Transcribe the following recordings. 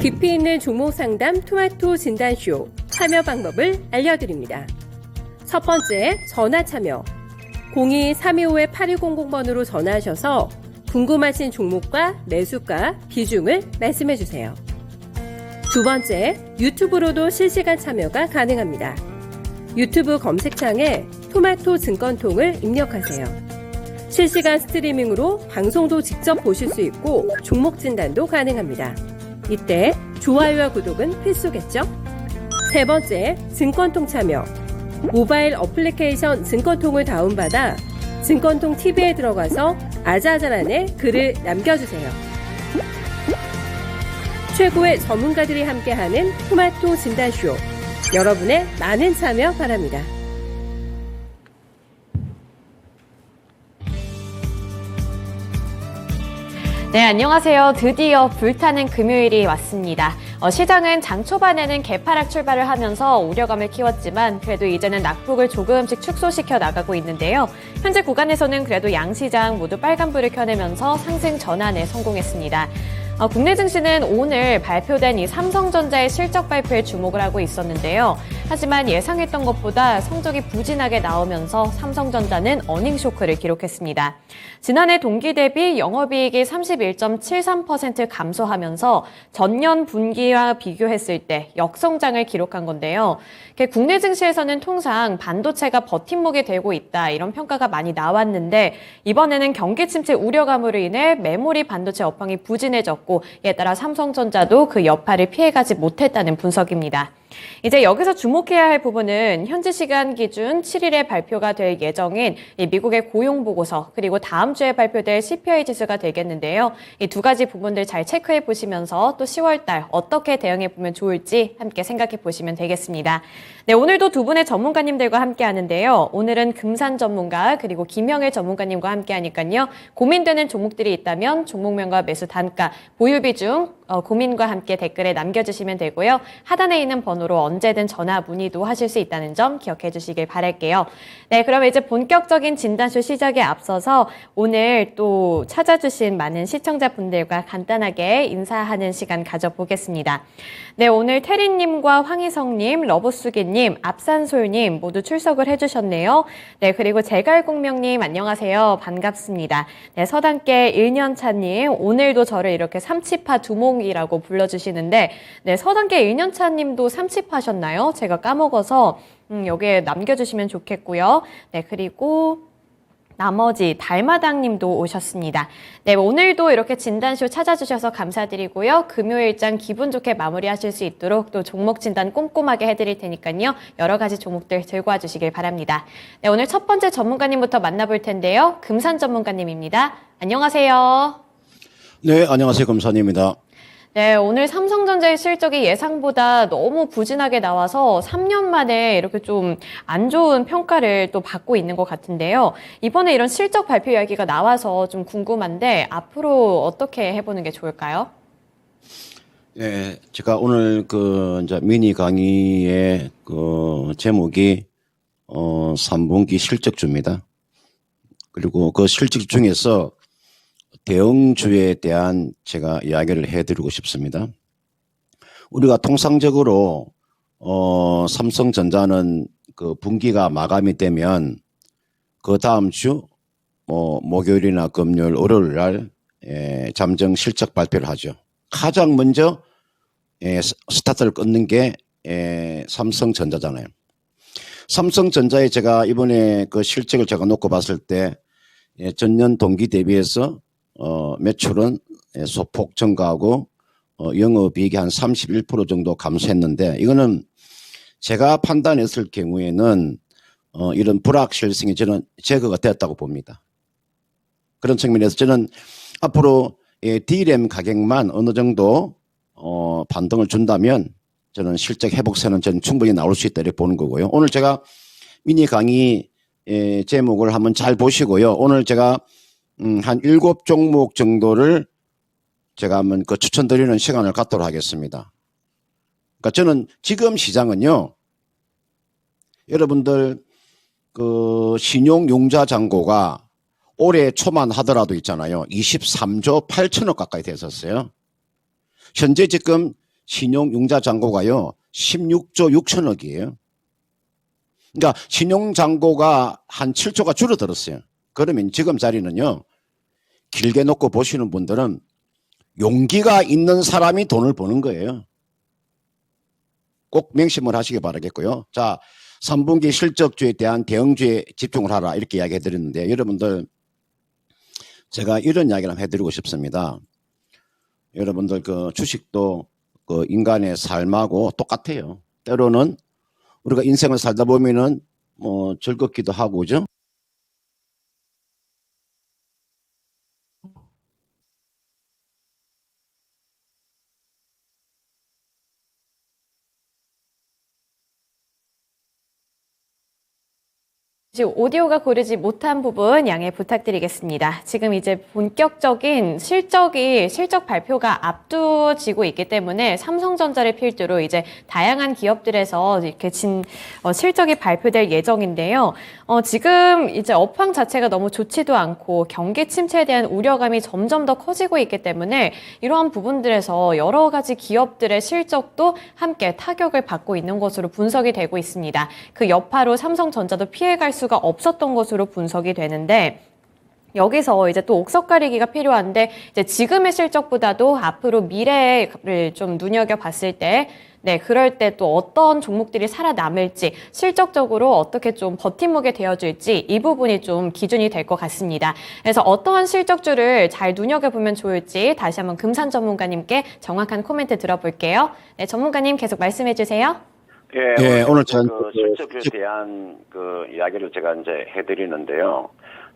깊이 있는 종목 상담 토마토 진단쇼 참여 방법을 알려드립니다. 첫 번째, 전화 참여. 02-325-8200번으로 전화하셔서 궁금하신 종목과 매수가, 비중을 말씀해주세요. 두 번째, 유튜브로도 실시간 참여가 가능합니다. 유튜브 검색창에 토마토 증권통을 입력하세요. 실시간 스트리밍으로 방송도 직접 보실 수 있고 종목 진단도 가능합니다. 이때 좋아요와 구독은 필수겠죠? 세 번째, 증권통 참여. 모바일 어플리케이션 증권통을 다운받아 증권통 TV에 들어가서 아자아자란에 글을 남겨주세요. 최고의 전문가들이 함께하는 토마토 진단쇼. 여러분의 많은 참여 바랍니다. 네, 안녕하세요. 드디어 불타는 금요일이 왔습니다. 시장은 장 초반에는 개파락 출발을 하면서 우려감을 키웠지만 그래도 이제는 낙폭을 조금씩 축소시켜 나가고 있는데요. 현재 구간에서는 그래도 양시장 모두 빨간불을 켜내면서 상승 전환에 성공했습니다. 국내 증시는 오늘 발표된 이 삼성전자의 실적 발표에 주목을 하고 있었는데요. 하지만 예상했던 것보다 성적이 부진하게 나오면서 삼성전자는 어닝 쇼크를 기록했습니다. 지난해 동기 대비 영업이익이 31.73% 감소하면서 전년 분기와 비교했을 때 역성장을 기록한 건데요. 국내 증시에서는 통상 반도체가 버팀목이 되고 있다 이런 평가가 많이 나왔는데 이번에는 경기 침체 우려감으로 인해 메모리 반도체 업황이 부진해졌고 이에 따라 삼성전자도 그 여파를 피해가지 못했다는 분석입니다. 이제 여기서 주목해야 할 부분은 현지 시간 기준 7일에 발표가 될 예정인 이 미국의 고용보고서 그리고 다음 주에 발표될 CPI 지수가 되겠는데요. 이 두 가지 부분들 잘 체크해 보시면서 또 10월 달 어떻게 대응해 보면 좋을지 함께 생각해 보시면 되겠습니다. 네, 오늘도 두 분의 전문가님들과 함께 하는데요. 오늘은 금산 전문가 그리고 김영일 전문가님과 함께 하니까요. 고민되는 종목들이 있다면 종목명과 매수 단가, 보유 비중 고민과 함께 댓글에 남겨주시면 되고요. 하단에 있는 번호로 언제든 전화 문의도 하실 수 있다는 점 기억해 주시길 바랄게요. 네, 그럼 이제 본격적인 진단쇼 시작에 앞서서 오늘 또 찾아주신 많은 시청자분들과 간단하게 인사하는 시간 가져보겠습니다. 네, 오늘 태린님과 황희성님, 러브수기님, 앞산솔님 모두 출석을 해주셨네요. 네, 그리고 제갈공명님 안녕하세요. 반갑습니다. 네, 서당계 1년차님 오늘도 저를 이렇게 삼치파 두목이라고 불러주시는데 네, 서당계 1년차님도 삼치파셨나요? 제가 까먹어서 여기에 남겨주시면 좋겠고요. 네, 그리고 나머지 달마당님도 오셨습니다. 네, 오늘도 이렇게 진단쇼 찾아주셔서 감사드리고요. 금요일장 기분 좋게 마무리하실 수 있도록 또 종목 진단 꼼꼼하게 해드릴 테니까요. 여러 가지 종목들 들고 와주시길 바랍니다. 네, 오늘 첫 번째 전문가님부터 만나볼 텐데요. 금산 전문가님입니다. 안녕하세요. 네, 안녕하세요. 금산입니다. 네, 오늘 삼성전자의 실적이 예상보다 너무 부진하게 나와서 3년 만에 이렇게 좀 안 좋은 평가를 또 받고 있는 것 같은데요. 이번에 이런 실적 발표 이야기가 나와서 좀 궁금한데 앞으로 어떻게 해보는 게 좋을까요? 네, 제가 오늘 이제 미니 강의의 제목이 3분기 실적주입니다. 그리고 그 실적 중에서 대형주에 대한 제가 이야기를 해드리고 싶습니다. 우리가 통상적으로 삼성전자는 그 분기가 마감이 되면 그 다음 주 목요일이나 금요일, 월요일 날 잠정 실적 발표를 하죠. 가장 먼저 스타트를 끊는 게 삼성전자잖아요. 삼성전자에 제가 이번에 그 실적을 제가 놓고 봤을 때 전년 동기 대비해서 매출은 소폭 증가하고 영업이익이 한 31% 정도 감소했는데 이거는 제가 판단했을 경우에는 이런 불확실성이 저는 제거가 됐다고 봅니다. 그런 측면에서 저는 앞으로 D램 가격만 어느 정도 반등을 준다면 저는 실적 회복세는 저는 충분히 나올 수 있다 이렇게 보는 거고요. 오늘 제가 미니 강의 제목을 한번 잘 보시고요. 오늘 제가 한 7종목 정도를 제가 한번 추천드리는 시간을 갖도록 하겠습니다. 그러니까 저는 지금 시장은요, 여러분들 신용융자 잔고가 올해 초만 하더라도 있잖아요. 23조 8천억 가까이 됐었어요. 현재 지금 신용융자 잔고가요 16조 6천억이에요. 그러니까 신용잔고가 한 7조가 줄어들었어요. 그러면 지금 자리는요, 길게 놓고 보시는 분들은 용기가 있는 사람이 돈을 버는 거예요. 꼭 명심을 하시기 바라겠고요. 자, 3분기 실적주에 대한 대응주에 집중을 하라 이렇게 이야기해 드렸는데, 여러분들 제가 이런 이야기를 한번 해드리고 싶습니다. 여러분들 그 주식도 그 인간의 삶하고 똑같아요. 때로는 우리가 인생을 살다 보면은 뭐 즐겁기도 하고, 그죠? 지금 오디오가 고르지 못한 부분 양해 부탁드리겠습니다. 지금 이제 본격적인 실적 발표가 앞두지고 있기 때문에 삼성전자를 필두로 이제 다양한 기업들에서 이렇게 실적이 발표될 예정인데요. 지금 이제 업황 자체가 너무 좋지도 않고 경기 침체에 대한 우려감이 점점 더 커지고 있기 때문에 이러한 부분들에서 여러 가지 기업들의 실적도 함께 타격을 받고 있는 것으로 분석이 되고 있습니다. 그 여파로 삼성전자도 피해갈 수가 없었던 것으로 분석이 되는데, 여기서 이제 또 옥석 가리기가 필요한데, 이제 지금의 실적보다도 앞으로 미래를 좀 눈여겨봤을 때, 네, 그럴 때 또 어떤 종목들이 살아남을지, 실적적으로 어떻게 좀 버팀목이 되어줄지, 이 부분이 좀 기준이 될 것 같습니다. 그래서 어떠한 실적주를 잘 눈여겨보면 좋을지 다시 한번 금산 전문가님께 정확한 코멘트 들어볼게요. 네, 전문가님 계속 말씀해 주세요. 예, 오늘 그 실적에 대한 그 이야기를 제가 이제 해드리는데요.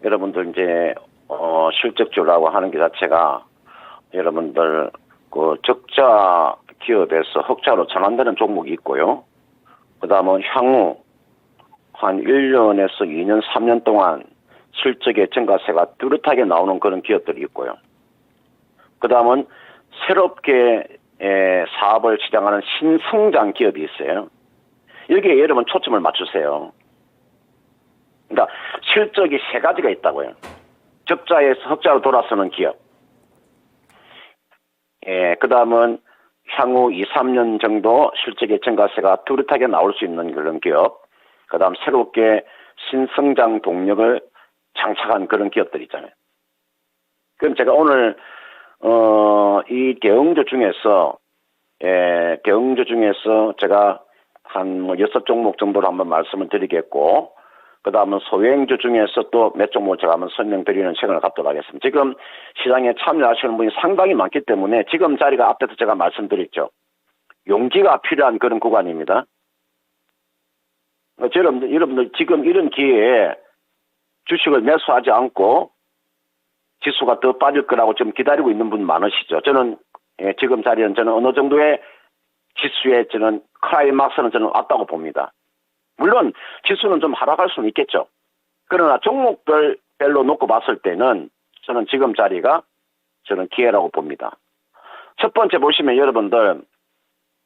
여러분들 이제 실적주라고 하는 게 자체가 여러분들 그 적자 기업에서 흑자로 전환되는 종목이 있고요. 그다음은 향후 한 1년에서 2년, 3년 동안 실적의 증가세가 뚜렷하게 나오는 그런 기업들이 있고요. 그다음은 새롭게 사업을 시작하는 신성장 기업이 있어요. 여기에 여러분 초점을 맞추세요. 그러니까 실적이 세 가지가 있다고요. 적자에서 흑자로 돌아서는 기업. 그 다음은 향후 2, 3년 정도 실적의 증가세가 뚜렷하게 나올 수 있는 그런 기업. 그 다음 새롭게 신성장 동력을 장착한 그런 기업들 있잖아요. 그럼 제가 오늘 이 대응주 중에서 제가 한 6종목 정도로 한번 말씀을 드리겠고, 그 다음은 소형주 중에서 또 몇 종목을 제가 한번 설명드리는 시간을 갖도록 하겠습니다. 지금 시장에 참여하시는 분이 상당히 많기 때문에 지금 자리가 앞에서 제가 말씀드렸죠. 용기가 필요한 그런 구간입니다. 여러분들 지금 이런 기회에 주식을 매수하지 않고 지수가 더 빠질 거라고 지금 기다리고 있는 분 많으시죠. 저는 지금 자리는 저는 어느 정도의 지수에 저는 클라이막스는 저는 왔다고 봅니다. 물론 지수는 좀 하락할 수는 있겠죠. 그러나 종목별로 놓고 봤을 때는 저는 지금 자리가 저는 기회라고 봅니다. 첫 번째 보시면 여러분들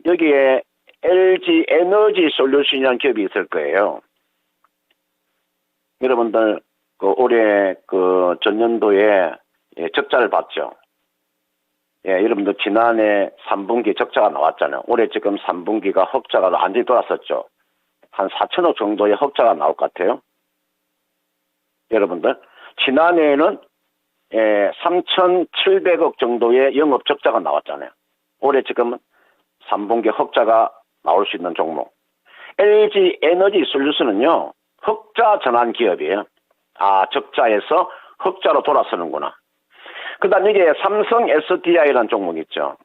여기에 LG 에너지 솔루션이라는 기업이 있을 거예요. 여러분들 그 올해 그 전년도에 적자를 봤죠. 여러분들 지난해 3분기 적자가 나왔잖아요. 올해 지금 3분기가 흑자가 완전히 돌았었죠. 한 4천억 정도의 흑자가 나올 것 같아요. 여러분들 지난해에는 3,700억 정도의 영업 적자가 나왔잖아요. 올해 지금 3분기 흑자가 나올 수 있는 종목. LG 에너지 솔루션은요, 흑자 전환 기업이에요. 적자에서 흑자로 돌아서는구나. 그 다음 이게 삼성 SDI라는 종목 있죠.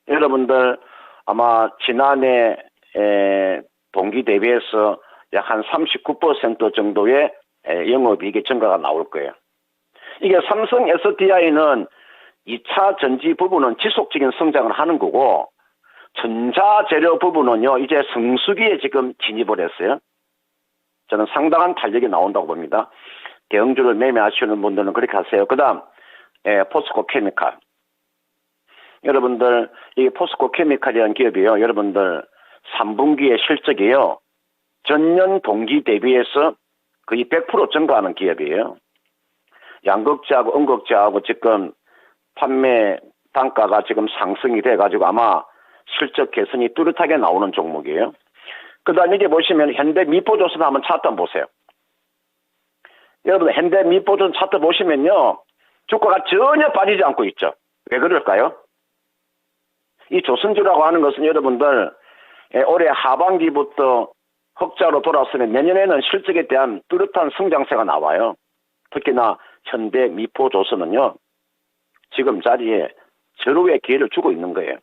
여러분들 아마 지난해 동기 대비해서 약 한 39% 정도의 영업이익의 증가가 나올 거예요. 이게 삼성 SDI는 2차 전지 부분은 지속적인 성장을 하는 거고, 전자재료 부분은요, 이제 성수기에 지금 진입을 했어요. 저는 상당한 탄력이 나온다고 봅니다. 대형주를 매매하시는 분들은 그렇게 하세요. 그 다음, 포스코 케미칼. 여러분들, 이 포스코 케미칼이라는 기업이요. 여러분들, 3분기의 실적이요. 전년 동기 대비해서 거의 100% 증가하는 기업이에요. 양극재하고 음극재하고 지금 판매 단가가 지금 상승이 돼가지고 아마 실적 개선이 뚜렷하게 나오는 종목이에요. 그 다음에 여기 보시면 현대미포조선 한번 차트 보세요. 여러분 현대미포조선 차트 보시면요. 주가가 전혀 빠지지 않고 있죠. 왜 그럴까요? 이 조선주라고 하는 것은 여러분들 올해 하반기부터 흑자로 돌아서면 내년에는 실적에 대한 뚜렷한 성장세가 나와요. 특히나 현대미포조선은요. 지금 자리에 절호의 기회를 주고 있는 거예요.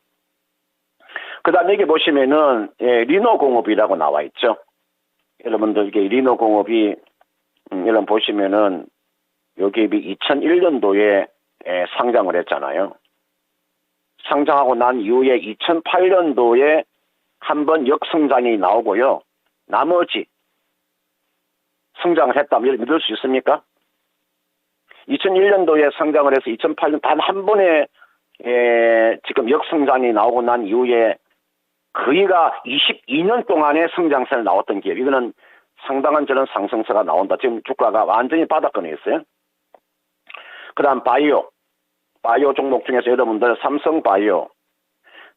그 다음에 여기 보시면은 리노공업이라고 나와 있죠. 여러분들 이게 리노공업이 여러분 보시면은 여기 2001년도에 상장을 했잖아요. 상장하고 난 이후에 2008년도에 한번 역성장이 나오고요. 나머지 성장을 했다면 믿을 수 있습니까? 2001년도에 상장을 해서 2008년 단 한 번에 지금 역성장이 나오고 난 이후에 거의가 22년 동안의 성장세를 나왔던 기업. 이거는 상당한 저런 상승세가 나온다. 지금 주가가 완전히 바닥권에 있어요. 그 다음 바이오 종목 중에서 여러분들 삼성바이오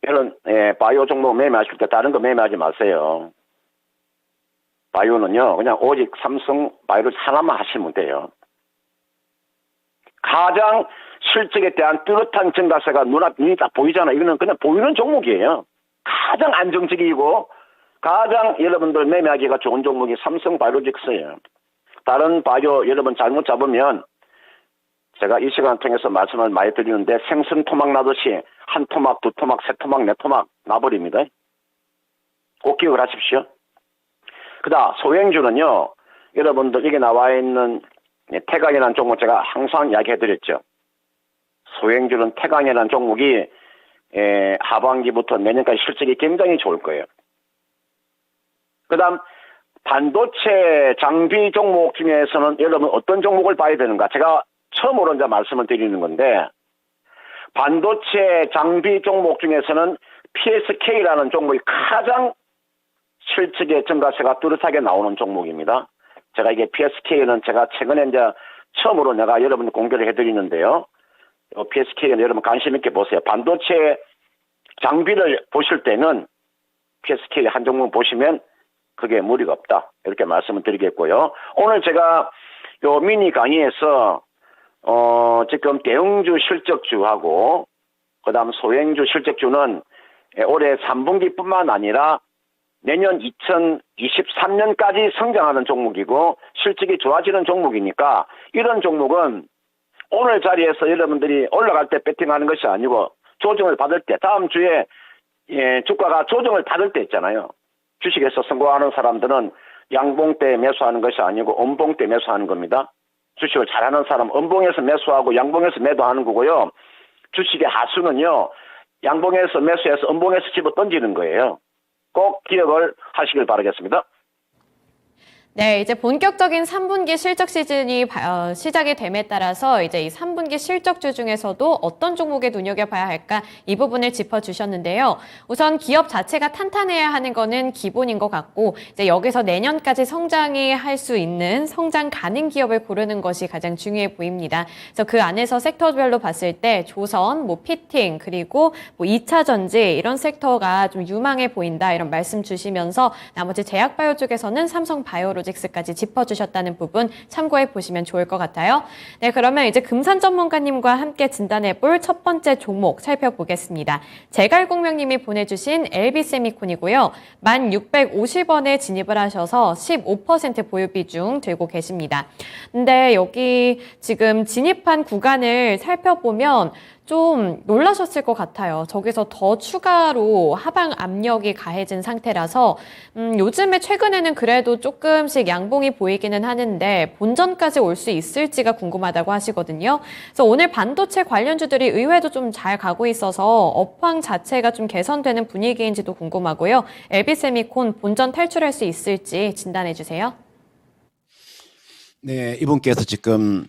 이런 바이오 종목 매매하실 때 다른 거 매매하지 마세요. 바이오는요 그냥 오직 삼성바이오 하나만 하시면 돼요. 가장 실적에 대한 뚜렷한 증가세가 눈이 딱 보이잖아요. 이거는 그냥 보이는 종목이에요. 가장 안정적이고 가장 여러분들 매매하기가 좋은 종목이 삼성바이오직스예요. 다른 바이오 여러분 잘못 잡으면 제가 이 시간을 통해서 말씀을 많이 드리는데 생선토막 나듯이 한 토막, 두 토막, 세 토막, 네 토막 나버립니다. 꼭 기억을 하십시오. 그다음 소행주는요. 여러분들 이게 나와 있는 태강이라는 종목 제가 항상 이야기해드렸죠. 소행주는 태강이라는 종목이 하반기부터 내년까지 실적이 굉장히 좋을 거예요. 그 다음 반도체 장비 종목 중에서는 여러분 어떤 종목을 봐야 되는가? 제가 처음으로 이제 말씀을 드리는 건데 반도체 장비 종목 중에서는 PSK라는 종목이 가장 실적의 증가세가 뚜렷하게 나오는 종목입니다. 제가 이게 PSK는 제가 최근에 이제 처음으로 내가 여러분 공개를 해드리는데요. PSK는 여러분 관심 있게 보세요. 반도체 장비를 보실 때는 PSK 한 종목 보시면 그게 무리가 없다. 이렇게 말씀을 드리겠고요. 오늘 제가 요 미니 강의에서 지금 대형주 실적주하고 그다음 소형주 실적주는 올해 3분기뿐만 아니라 내년 2023년까지 성장하는 종목이고 실적이 좋아지는 종목이니까 이런 종목은 오늘 자리에서 여러분들이 올라갈 때 배팅하는 것이 아니고 조정을 받을 때 다음 주에 주가가 조정을 받을 때 있잖아요. 주식에서 성공하는 사람들은 양봉 때 매수하는 것이 아니고 음봉 때 매수하는 겁니다. 주식을 잘하는 사람은 음봉에서 매수하고 양봉에서 매도하는 거고요. 주식의 하수는요. 양봉에서 매수해서 음봉에서 집어 던지는 거예요. 꼭 기억을 하시길 바라겠습니다. 네, 이제 본격적인 3분기 실적 시즌이 시작이 됨에 따라서 이제 이 3분기 실적주 중에서도 어떤 종목에 눈여겨봐야 할까 이 부분을 짚어주셨는데요. 우선 기업 자체가 탄탄해야 하는 거는 기본인 것 같고 이제 여기서 내년까지 성장이 할 수 있는 성장 가능 기업을 고르는 것이 가장 중요해 보입니다. 그래서 그 안에서 섹터별로 봤을 때 조선, 피팅 그리고 2차 전지 이런 섹터가 좀 유망해 보인다 이런 말씀 주시면서 나머지 제약바이오 쪽에서는 삼성바이오로 까지 짚어주셨다는 부분 참고해 보시면 좋을 것 같아요. 네, 그러면 이제 금산 전문가님과 함께 진단해 볼 첫 번째 종목 살펴보겠습니다. 제갈공명님이 보내주신 LB세미콘이고요. 1,650원에 진입을 하셔서 15% 보유 비중 들고 계십니다. 근데 여기 지금 진입한 구간을 살펴보면 좀 놀라셨을 것 같아요. 저기서 더 추가로 하방 압력이 가해진 상태라서 요즘에 최근에는 그래도 조금씩 양봉이 보이기는 하는데 본전까지 올 수 있을지가 궁금하다고 하시거든요. 그래서 오늘 반도체 관련주들이 의외로 좀 잘 가고 있어서 업황 자체가 좀 개선되는 분위기인지도 궁금하고요. LB세미콘 본전 탈출할 수 있을지 진단해 주세요. 네, 이분께서 지금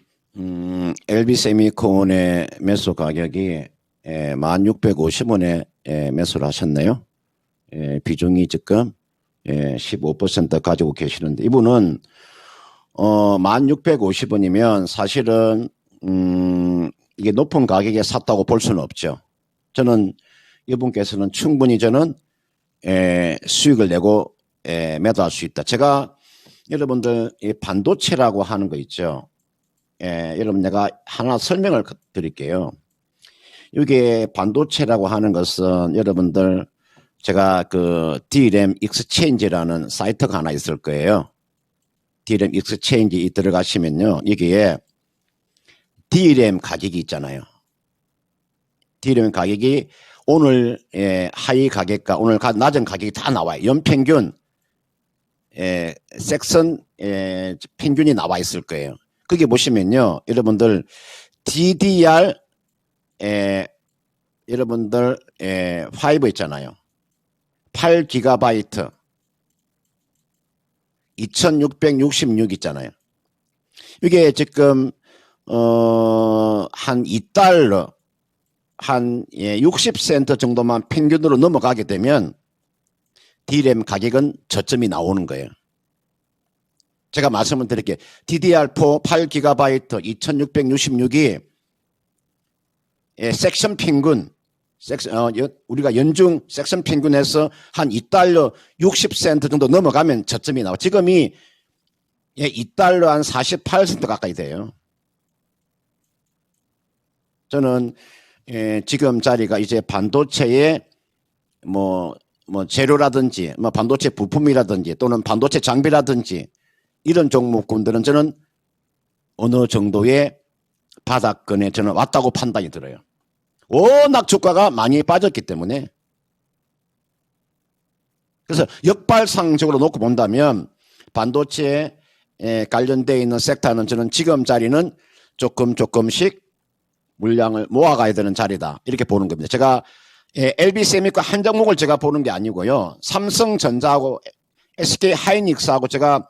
LB세미콘의 매수 가격이 1,650원에 매수를 하셨네요. 비중이 지금 15% 가지고 계시는데 이분은 1,650원이면 사실은 이게 높은 가격에 샀다고 볼 수는 없죠. 저는 이분께서는 충분히 저는 수익을 내고 매도할 수 있다. 제가 여러분들 이 반도체라고 하는 거 있죠. 여러분 내가 하나 설명을 드릴게요. 이게 반도체라고 하는 것은 여러분들 제가 그 DRAM 익스체인지라는 사이트가 하나 있을 거예요. DRAM 익스체인지 들어가시면요. 여기에 DRAM 가격이 있잖아요. DRAM 가격이 오늘 하이 가격과 오늘 낮은 가격이 다 나와요. 연평균 섹션 평균이 나와 있을 거예요. 거기 보시면요. 여러분들 DDR 여러분들 5 있잖아요. 8GB 2666 있잖아요. 이게 지금 한 2달러 한 60센트 정도만 평균으로 넘어가게 되면 DRAM 가격은 저점이 나오는 거예요. 제가 말씀을 드릴게요. DDR4 8GB 2666이 섹션 평균 우리가 연중 섹션 평균에서 한 2달러 60센트 정도 넘어가면 저점이 나와. 지금이 2달러 한 48센트 가까이 돼요. 저는 지금 자리가 이제 반도체의 뭐 재료라든지 반도체 부품이라든지 또는 반도체 장비라든지 이런 종목군들은 저는 어느 정도의 바닥권에 저는 왔다고 판단이 들어요. 워낙 주가가 많이 빠졌기 때문에. 그래서 역발상적으로 놓고 본다면 반도체에 관련되어 있는 섹터는 저는 지금 자리는 조금씩 물량을 모아가야 되는 자리다. 이렇게 보는 겁니다. 제가 LB세미코 한 종목을 제가 보는 게 아니고요. 삼성전자하고 SK하이닉스하고 제가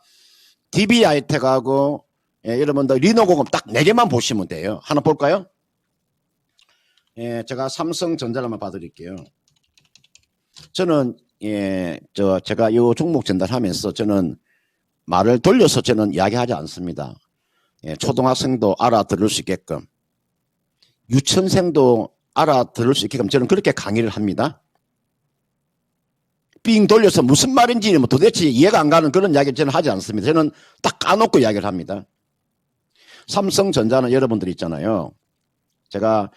DB하이텍하고 여러분들 리노공업 딱 4개만 보시면 돼요. 하나 볼까요? 제가 삼성전자를 한번 봐드릴게요. 저는 제가 이 종목 전달하면서 저는 말을 돌려서 저는 이야기하지 않습니다. 초등학생도 알아들을 수 있게끔 유치원생도 알아들을 수 있게끔 저는 그렇게 강의를 합니다. 삥 돌려서 무슨 말인지 도대체 이해가 안 가는 그런 이야기를 저는 하지 않습니다. 저는 딱 까놓고 이야기를 합니다. 삼성전자는 여러분들 있잖아요. 제가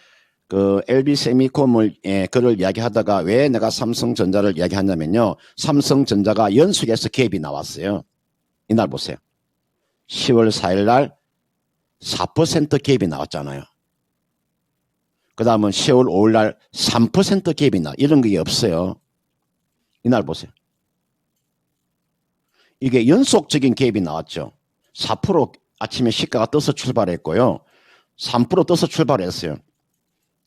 그 LB세미콤을 그걸 이야기하다가 왜 내가 삼성전자를 이야기하냐면요. 삼성전자가 연속해서 갭이 나왔어요. 이날 보세요. 10월 4일 날 4% 갭이 나왔잖아요. 그 다음은 10월 5일 날 3% 갭이 나. 이런 게 없어요. 이날 보세요. 이게 연속적인 갭이 나왔죠. 4% 아침에 시가가 떠서 출발했고요. 3% 떠서 출발했어요.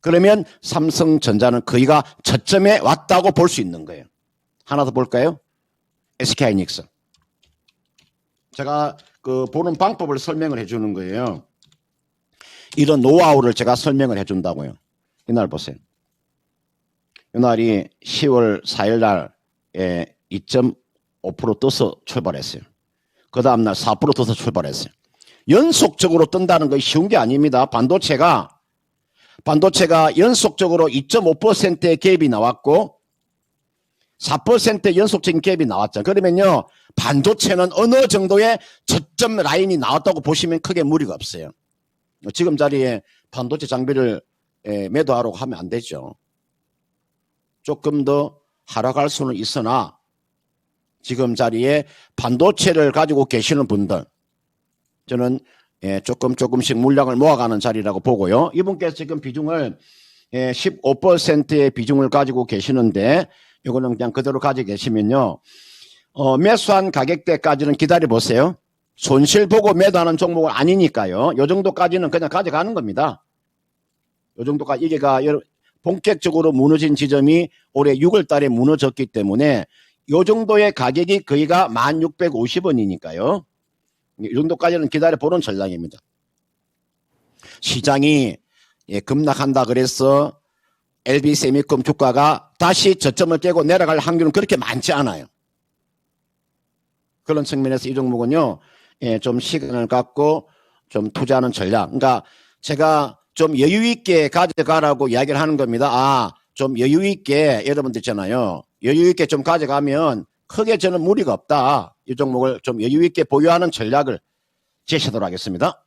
그러면 삼성전자는 거의가 저점에 왔다고 볼 수 있는 거예요. 하나 더 볼까요? SK하이닉스. 제가 그 보는 방법을 설명을 해주는 거예요. 이런 노하우를 제가 설명을 해준다고요. 이날 보세요. 이날이 10월 4일 날에 2.5% 떠서 출발했어요. 그 다음날 4% 떠서 출발했어요. 연속적으로 뜬다는 거 쉬운 게 아닙니다. 반도체가 연속적으로 2.5%의 갭이 나왔고 4% 연속적인 갭이 나왔죠. 그러면요, 반도체는 어느 정도의 저점 라인이 나왔다고 보시면 크게 무리가 없어요. 지금 자리에 반도체 장비를 매도하라고 하면 안 되죠. 조금 더 하락할 수는 있으나 지금 자리에 반도체를 가지고 계시는 분들 저는 조금씩 물량을 모아가는 자리라고 보고요. 이분께서 지금 비중을 15%의 비중을 가지고 계시는데 이거는 그냥 그대로 가지고 계시면요. 매수한 가격대까지는 기다려 보세요. 손실 보고 매도하는 종목은 아니니까요. 요 정도까지는 그냥 가져가는 겁니다. 요 정도까지 이게가 본격적으로 무너진 지점이 올해 6월 달에 무너졌기 때문에 요 정도의 가격이 거의가 1650원이니까요. 이 정도까지는 기다려보는 전략입니다. 시장이 급락한다 그래서 LB세미콤 주가가 다시 저점을 깨고 내려갈 확률은 그렇게 많지 않아요. 그런 측면에서 이 종목은요, 좀 시간을 갖고 좀 투자하는 전략. 그러니까 제가 좀 여유 있게 가져가라고 이야기를 하는 겁니다. 좀 여유 있게 여러분들 있잖아요. 여유 있게 좀 가져가면 크게 저는 무리가 없다. 이 종목을 좀 여유 있게 보유하는 전략을 제시하도록 하겠습니다.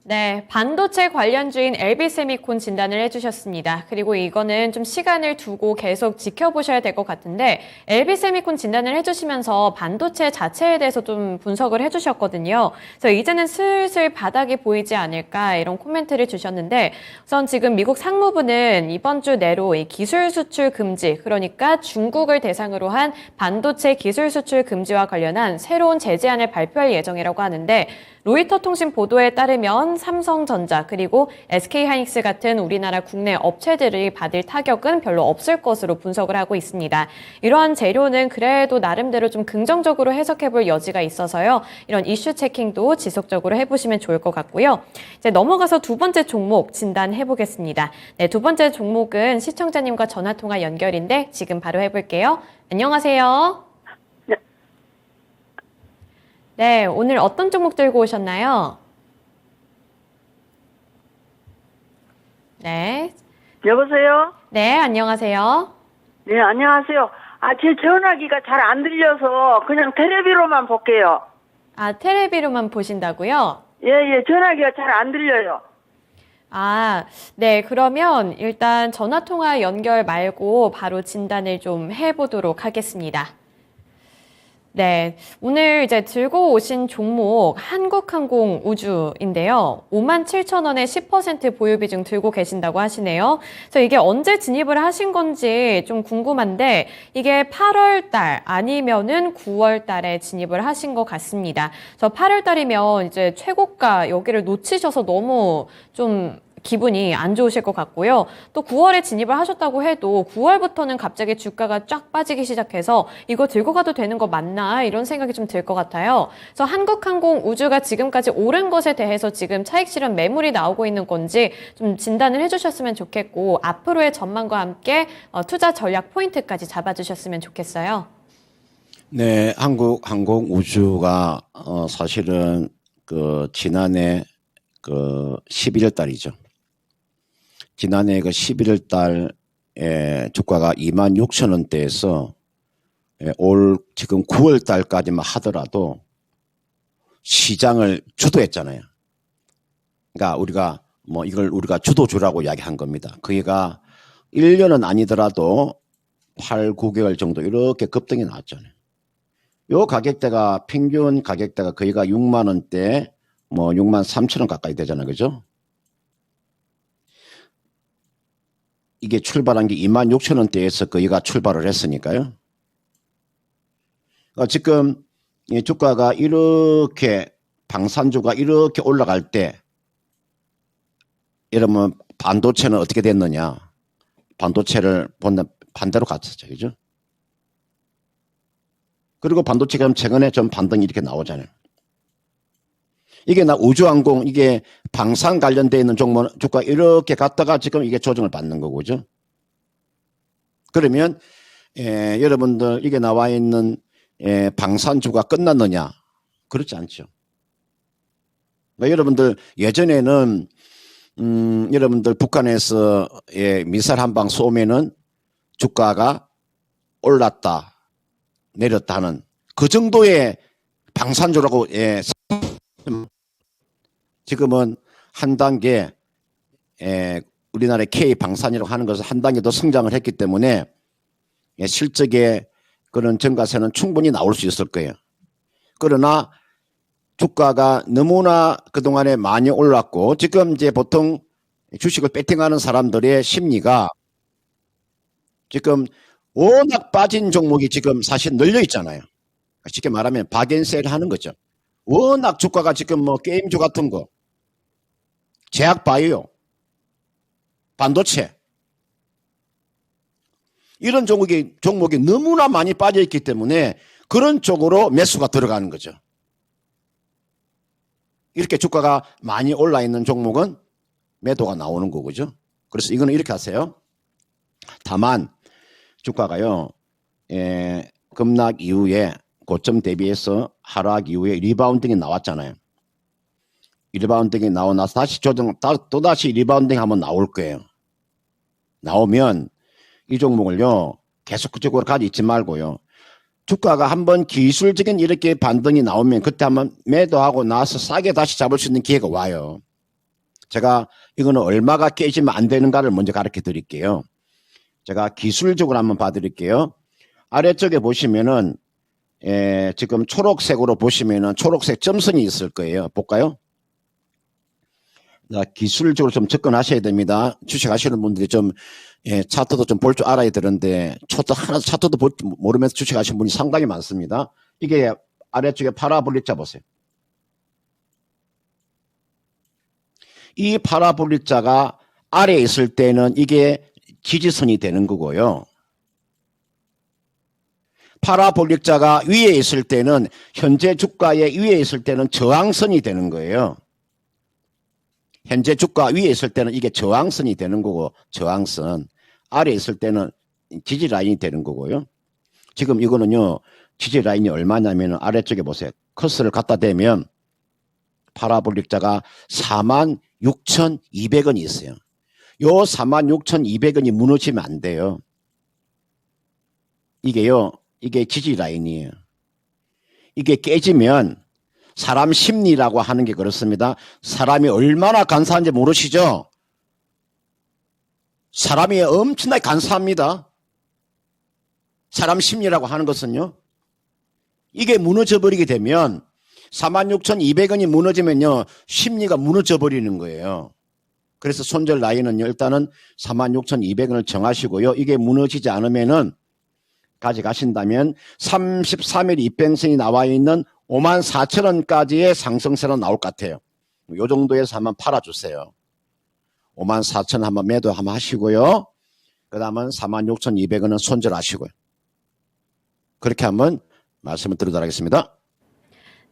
네, 반도체 관련주인 LB세미콘 진단을 해주셨습니다. 그리고 이거는 좀 시간을 두고 계속 지켜보셔야 될 것 같은데 LB세미콘 진단을 해주시면서 반도체 자체에 대해서 좀 분석을 해주셨거든요. 그래서 이제는 슬슬 바닥이 보이지 않을까 이런 코멘트를 주셨는데 우선 지금 미국 상무부는 이번 주 내로 이 기술 수출 금지, 그러니까 중국을 대상으로 한 반도체 기술 수출 금지와 관련한 새로운 제재안을 발표할 예정이라고 하는데 로이터 통신 보도에 따르면 삼성전자 그리고 SK하이닉스 같은 우리나라 국내 업체들이 받을 타격은 별로 없을 것으로 분석을 하고 있습니다. 이러한 재료는 그래도 나름대로 좀 긍정적으로 해석해볼 여지가 있어서요. 이런 이슈 체킹도 지속적으로 해보시면 좋을 것 같고요. 이제 넘어가서 두 번째 종목 진단해보겠습니다. 네, 두 번째 종목은 시청자님과 전화통화 연결인데 지금 바로 해볼게요. 안녕하세요. 네, 오늘 어떤 종목 들고 오셨나요? 네. 여보세요? 네, 안녕하세요. 네, 안녕하세요. 제 전화기가 잘 안 들려서 그냥 테레비로만 볼게요. 아, 테레비로만 보신다고요? 예, 전화기가 잘 안 들려요. 아, 네, 그러면 일단 전화통화 연결 말고 바로 진단을 좀 해보도록 하겠습니다. 네, 오늘 이제 들고 오신 종목 한국항공우주인데요. 57,000원에 10% 보유 비중 들고 계신다고 하시네요. 그래서 이게 언제 진입을 하신 건지 좀 궁금한데 이게 8월 달 아니면은 9월 달에 진입을 하신 것 같습니다. 그래서 8월 달이면 이제 최고가 여기를 놓치셔서 너무 좀 기분이 안 좋으실 것 같고요. 또 9월에 진입을 하셨다고 해도 9월부터는 갑자기 주가가 쫙 빠지기 시작해서 이거 들고 가도 되는 거 맞나 이런 생각이 좀 들 것 같아요. 그래서 한국항공우주가 지금까지 오른 것에 대해서 지금 차익 실현 매물이 나오고 있는 건지 좀 진단을 해주셨으면 좋겠고 앞으로의 전망과 함께 투자 전략 포인트까지 잡아주셨으면 좋겠어요. 네, 한국항공우주가 사실은 지난해 11월 달이죠. 지난해 11월 달에 주가가 26,000원대에서 올 지금 9월 달까지만 하더라도 시장을 주도했잖아요. 그러니까 우리가 주도주라고 이야기한 겁니다. 그게가 1년은 아니더라도 8, 9개월 정도 이렇게 급등이 나왔잖아요. 요 가격대가 평균 가격대가 거의가 6만 원대 6만 3천 원 가까이 되잖아요. 그죠? 이게 출발한 게 2만 6천 원대에서 거의가 출발을 했으니까요. 지금 이 주가가 이렇게 방산주가 이렇게 올라갈 때 여러분 반도체는 어떻게 됐느냐? 반도체를 본다 반대로 갔었죠. 그죠? 그리고 반도체가 최근에 좀 반등이 이렇게 나오잖아요. 이게 우주항공, 이게 방산 관련되어 있는 종목 주가 이렇게 갔다가 지금 이게 조정을 받는 거고, 그죠? 그러면, 여러분들, 이게 나와 있는, 방산주가 끝났느냐? 그렇지 않죠. 그러니까 여러분들, 예전에는, 여러분들 북한에서, 미사일 한 방 쏘면은 주가가 올랐다, 내렸다 하는 그 정도의 방산주라고, 지금은 한 단계 우리나라의 K방산이라고 하는 것은 한 단계 더 성장을 했기 때문에 실적의 그런 증가세는 충분히 나올 수 있을 거예요. 그러나 주가가 너무나 그동안에 많이 올랐고 지금 이제 보통 주식을 배팅하는 사람들의 심리가 지금 워낙 빠진 종목이 지금 사실 늘려 있잖아요. 쉽게 말하면 박앤셀 하는 거죠. 워낙 주가가 지금 게임주 같은 거, 제약바이오, 반도체 이런 종목이 너무나 많이 빠져 있기 때문에 그런 쪽으로 매수가 들어가는 거죠. 이렇게 주가가 많이 올라 있는 종목은 매도가 나오는 거죠. 그래서 이거는 이렇게 하세요. 다만 주가가요, 급락 이후에 고점 대비해서 하락 이후에 리바운딩이 나왔잖아요. 리바운딩이 나오고 나서 다시 조정, 또다시 리바운딩 한번 나올 거예요. 나오면 이 종목을요 계속 그쪽으로 가지 있지 말고요. 주가가 한번 기술적인 이렇게 반등이 나오면 그때 한번 매도하고 나서 싸게 다시 잡을 수 있는 기회가 와요. 제가 이거는 얼마가 깨지면 안 되는가를 먼저 가르쳐 드릴게요. 제가 기술적으로 한번 봐드릴게요. 아래쪽에 보시면은 지금 초록색으로 보시면은 초록색 점선이 있을 거예요. 볼까요? 자, 기술적으로 좀 접근하셔야 됩니다. 주식하시는 분들이 좀 차트도 좀 볼 줄 알아야 되는데 차트도 모르면서 주식하시는 분이 상당히 많습니다. 이게 아래쪽에 파라볼릭자 보세요. 이 파라볼릭자가 아래에 있을 때는 이게 지지선이 되는 거고요. 파라볼릭자가 위에 있을 때는 현재 주가의 위에 있을 때는 저항선이 되는 거예요. 현재 주가 위에 있을 때는 이게 저항선이 되는 거고 저항선 아래에 있을 때는 지지 라인이 되는 거고요. 지금 이거는요 지지 라인이 얼마냐면 아래쪽에 보세요. 커서를 갖다 대면 파라볼릭자가 46,200원이 있어요. 요 46,200원이 무너지면 안 돼요. 이게요 이게 지지 라인이에요. 이게 깨지면 사람 심리라고 하는 게 그렇습니다. 사람이 얼마나 간사한지 모르시죠? 사람이 엄청나게 간사합니다. 사람 심리라고 하는 것은요. 이게 무너져 버리게 되면 46,200원이 무너지면요. 심리가 무너져 버리는 거예요. 그래서 손절 라인은요. 일단은 46,200원을 정하시고요. 이게 무너지지 않으면은 가져가신다면 33일 입병선이 나와 있는 54,000원까지의 상승세로 나올 것 같아요. 요 정도에서 한번 팔아주세요. 54,000원 한번 매도 한번 하시고요. 그 다음은 46,200원은 손절하시고요. 그렇게 한번 말씀을 드리도록 하겠습니다.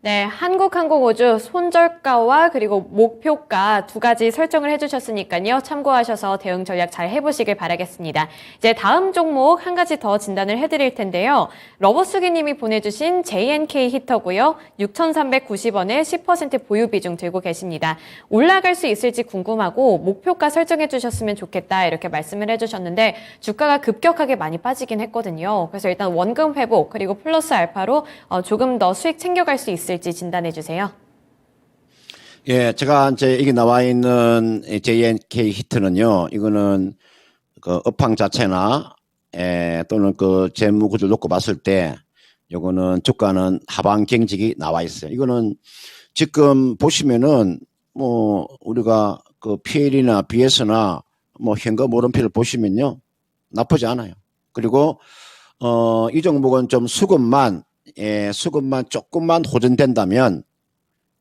네, 한국항공우주 손절가와 그리고 목표가 두 가지 설정을 해주셨으니까요. 참고하셔서 대응 전략 잘 해보시길 바라겠습니다. 이제 다음 종목 한 가지 더 진단을 해드릴 텐데요. 러버수기님이 보내주신 JNK 히터고요. 6,390원에 10% 보유 비중 들고 계십니다. 올라갈 수 있을지 궁금하고 목표가 설정해 주셨으면 좋겠다 이렇게 말씀을 해주셨는데 주가가 급격하게 많이 빠지긴 했거든요. 그래서 일단 원금 회복 그리고 플러스 알파로 조금 더 수익 챙겨갈 수 있을지 진단해 주세요. 예, 제가 이제 이게 나와 있는 JNK 히트는요, 이거는 그 업황 자체나 또는 그 재무 구조를 놓고 봤을 때, 요거는 주가는 하방 경직이 나와 있어요. 이거는 지금 보시면은 뭐 우리가 그 PL이나 BS나 뭐 현금 오름표를 보시면요, 나쁘지 않아요. 그리고 이 종목은 좀 수급만 조금만 호전된다면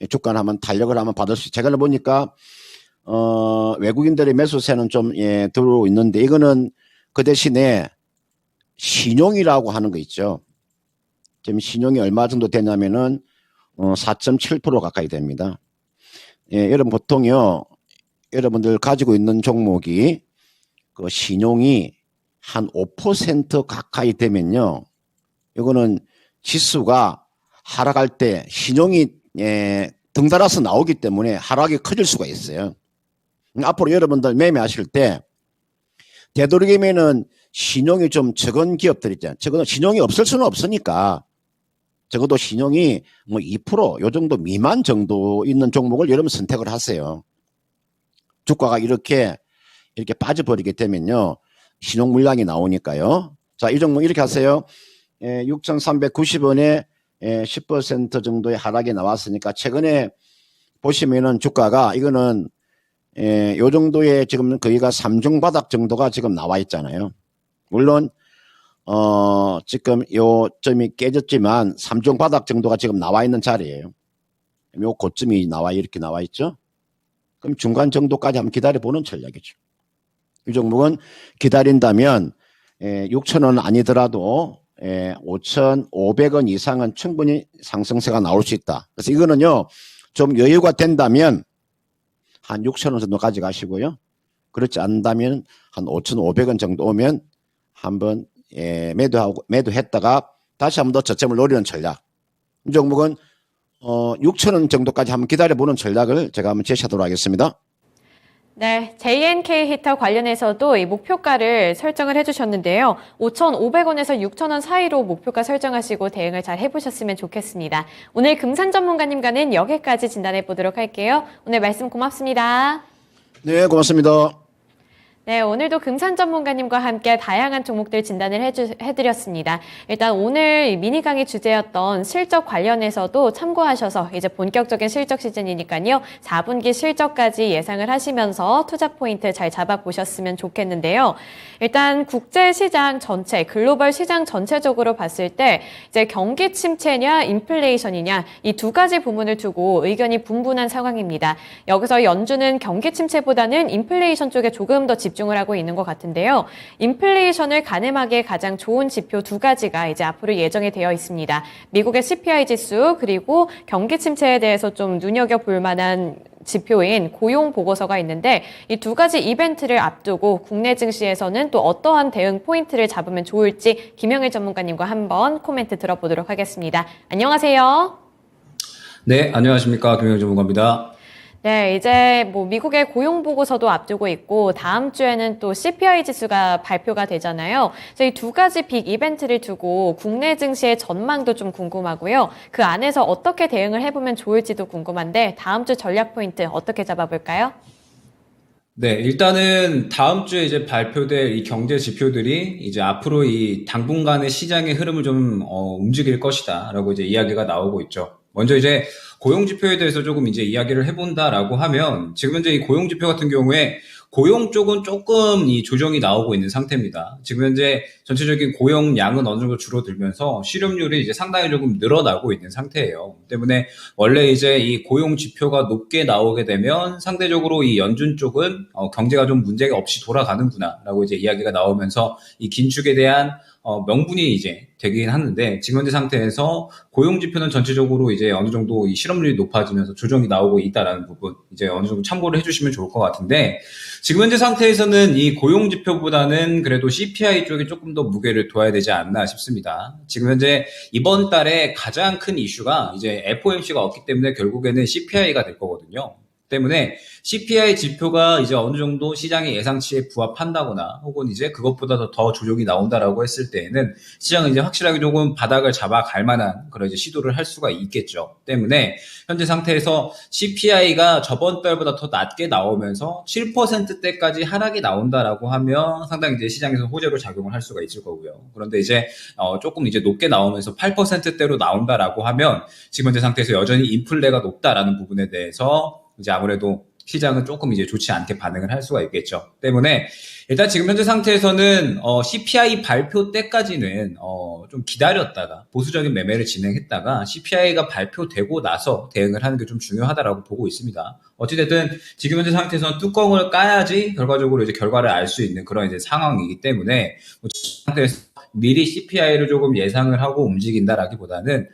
주가는 한번 탄력을 한번 받을 수 있어요. 제가 보니까 외국인들의 매수세는 좀 들어오고 있는데 이거는 그 대신에 신용이라고 하는 거 있죠. 지금 신용이 얼마 정도 되냐면은 4.7% 가까이 됩니다. 여러분 보통요, 여러분들 가지고 있는 종목이 그 신용이 한 5% 가까이 되면요, 이거는 지수가 하락할 때 신용이 덩달아서 나오기 때문에 하락이 커질 수가 있어요. 앞으로 여러분들 매매하실 때 되도록이면은 신용이 좀 적은 기업들 있잖아요. 적어도 신용이 없을 수는 없으니까 적어도 신용이 뭐 2% 요 정도 미만 정도 있는 종목을 여러분 선택을 하세요. 주가가 이렇게 빠져버리게 되면요, 신용 물량이 나오니까요. 자, 이 종목 이렇게 하세요. 6,390원에 10% 정도의 하락이 나왔으니까 최근에 보시면은 주가가 이거는 요 정도의 지금 거기가 3중 바닥 정도가 지금 나와 있잖아요. 물론 지금 요 점이 깨졌지만 3중 바닥 정도가 지금 나와 있는 자리예요. 요 고점이 이렇게 나와 있죠. 그럼 중간 정도까지 한번 기다려 보는 전략이죠. 이 종목은 기다린다면 6,000원 아니더라도 5,500원 이상은 충분히 상승세가 나올 수 있다. 그래서 이거는요, 좀 여유가 된다면 한 6,000원 정도 가져가시고요. 그렇지 않다면 한 5,500원 정도 오면 한번 매도했다가 다시 한번 더 저점을 노리는 전략. 이 종목은 6,000원 정도까지 한번 기다려보는 전략을 제가 한번 제시하도록 하겠습니다. 네, JNK 히터 관련해서도 이 목표가를 설정을 해주셨는데요. 5,500원에서 6,000원 사이로 목표가 설정하시고 대응을 잘 해보셨으면 좋겠습니다. 오늘 금산 전문가님과는 여기까지 진단해 보도록 할게요. 오늘 말씀 고맙습니다. 네, 고맙습니다. 네, 오늘도 금산 전문가님과 함께 다양한 종목들 진단을 해드렸습니다. 일단 오늘 미니 강의 주제였던 실적 관련해서도 참고하셔서 이제 본격적인 실적 시즌이니까요. 4분기 실적까지 예상을 하시면서 투자 포인트 잘 잡아보셨으면 좋겠는데요. 일단 국제 시장 전체, 글로벌 시장 전체적으로 봤을 때 이제 경기 침체냐 인플레이션이냐 이 두 가지 부분을 두고 의견이 분분한 상황입니다. 여기서 연준은 경기 침체보다는 인플레이션 쪽에 조금 더 집중을 하고 있는 것 같은데요. 인플레이션을 가늠하기에 가장 좋은 지표 두 가지가 이제 앞으로 예정이 되어 있습니다. 미국의 CPI 지수 그리고 경기 침체에 대해서 좀 눈여겨볼 만한 지표인 고용 보고서가 있는데 이 두 가지 이벤트를 앞두고 국내 증시에서는 또 어떠한 대응 포인트를 잡으면 좋을지 김영일 전문가님과 한번 코멘트 들어보도록 하겠습니다. 안녕하세요. 네, 안녕하십니까. 김영일 전문가입니다. 네, 이제 뭐 미국의 고용 보고서도 앞두고 있고 다음 주에는 또 CPI 지수가 발표가 되잖아요. 이 두 가지 빅 이벤트를 두고 국내 증시의 전망도 좀 궁금하고요. 그 안에서 어떻게 대응을 해보면 좋을지도 궁금한데 다음 주 전략 포인트 어떻게 잡아볼까요? 네, 일단은 다음 주에 이제 발표될 이 경제 지표들이 이제 앞으로 이 당분간의 시장의 흐름을 좀 움직일 것이다라고 이제 이야기가 나오고 있죠. 먼저 이제 고용 지표에 대해서 조금 이제 이야기를 해본다라고 하면 지금 현재 이 고용 지표 같은 경우에 고용 쪽은 조금 이 조정이 나오고 있는 상태입니다. 지금 현재 전체적인 고용량은 어느 정도 줄어들면서 실업률이 이제 상당히 조금 늘어나고 있는 상태예요. 때문에 원래 이제 이 고용 지표가 높게 나오게 되면 상대적으로 이 연준 쪽은 경제가 좀 문제가 없이 돌아가는구나라고 이제 이야기가 나오면서 이 긴축에 대한 명분이 이제 되긴 하는데 지금 현재 상태에서 고용 지표는 전체적으로 이제 어느 정도 이 실업률이 높아지면서 조정이 나오고 있다라는 부분 이제 어느 정도 참고를 해주시면 좋을 것 같은데 지금 현재 상태에서는 이 고용 지표보다는 그래도 CPI 쪽에 조금 더 무게를 둬야 되지 않나 싶습니다. 지금 현재 이번 달에 가장 큰 이슈가 이제 FOMC가 없기 때문에 결국에는 CPI가 될 거거든요. 때문에 CPI 지표가 이제 어느 정도 시장의 예상치에 부합한다거나 혹은 이제 그것보다 더 조정이 나온다라고 했을 때에는 시장은 이제 확실하게 조금 바닥을 잡아갈 만한 그런 이제 시도를 할 수가 있겠죠. 때문에 현재 상태에서 CPI가 저번 달보다 더 낮게 나오면서 7%대까지 하락이 나온다라고 하면 상당히 이제 시장에서 호재로 작용을 할 수가 있을 거고요. 그런데 이제 조금 이제 높게 나오면서 8%대로 나온다라고 하면 지금 현재 상태에서 여전히 인플레가 높다라는 부분에 대해서 이제 아무래도 시장은 조금 이제 좋지 않게 반응을 할 수가 있겠죠. 때문에 일단 지금 현재 상태에서는 CPI 발표 때까지는 좀 기다렸다가 보수적인 매매를 진행했다가 CPI가 발표되고 나서 대응을 하는 게 좀 중요하다라고 보고 있습니다. 어찌됐든 지금 현재 상태에서는 뚜껑을 까야지 결과적으로 이제 결과를 알 수 있는 그런 이제 상황이기 때문에 상태에서 미리 CPI를 조금 예상을 하고 움직인다라기보다는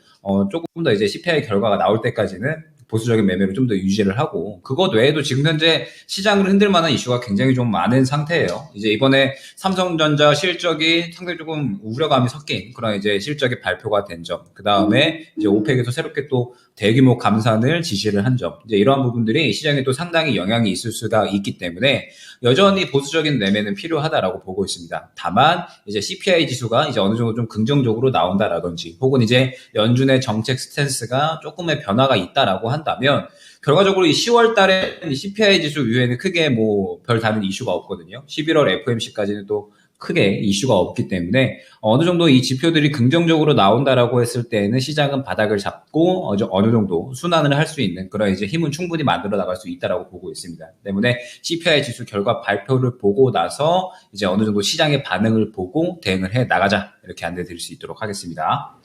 조금 더 이제 CPI 결과가 나올 때까지는 보수적인 매매를 좀 더 유지를 하고 그것 외에도 지금 현재 시장을 흔들 만한 이슈가 굉장히 좀 많은 상태예요. 이제 이번에 삼성전자 실적이 상당히 조금 우려감이 섞인 그런 이제 실적이 발표가 된 점, 그 다음에 이제 오펙에서 새롭게 또 대규모 감산을 지시를 한 점, 이제 이러한 부분들이 시장에 또 상당히 영향이 있을 수가 있기 때문에 여전히 보수적인 매매는 필요하다라고 보고 있습니다. 다만 이제 CPI 지수가 이제 어느 정도 좀 긍정적으로 나온다라든지 혹은 이제 연준의 정책 스탠스가 조금의 변화가 있다라고 한다면 결과적으로 이 10월 달에 CPI 지수 이후에는 크게 뭐 별 다른 이슈가 없거든요. 11월 FOMC까지는 또 크게 이슈가 없기 때문에 어느 정도 이 지표들이 긍정적으로 나온다라고 했을 때에는 시장은 바닥을 잡고 어느 정도 순환을 할 수 있는 그런 이제 힘은 충분히 만들어 나갈 수 있다라고 보고 있습니다. 때문에 CPI 지수 결과 발표를 보고 나서 이제 어느 정도 시장의 반응을 보고 대응을 해 나가자 이렇게 안내 드릴 수 있도록 하겠습니다.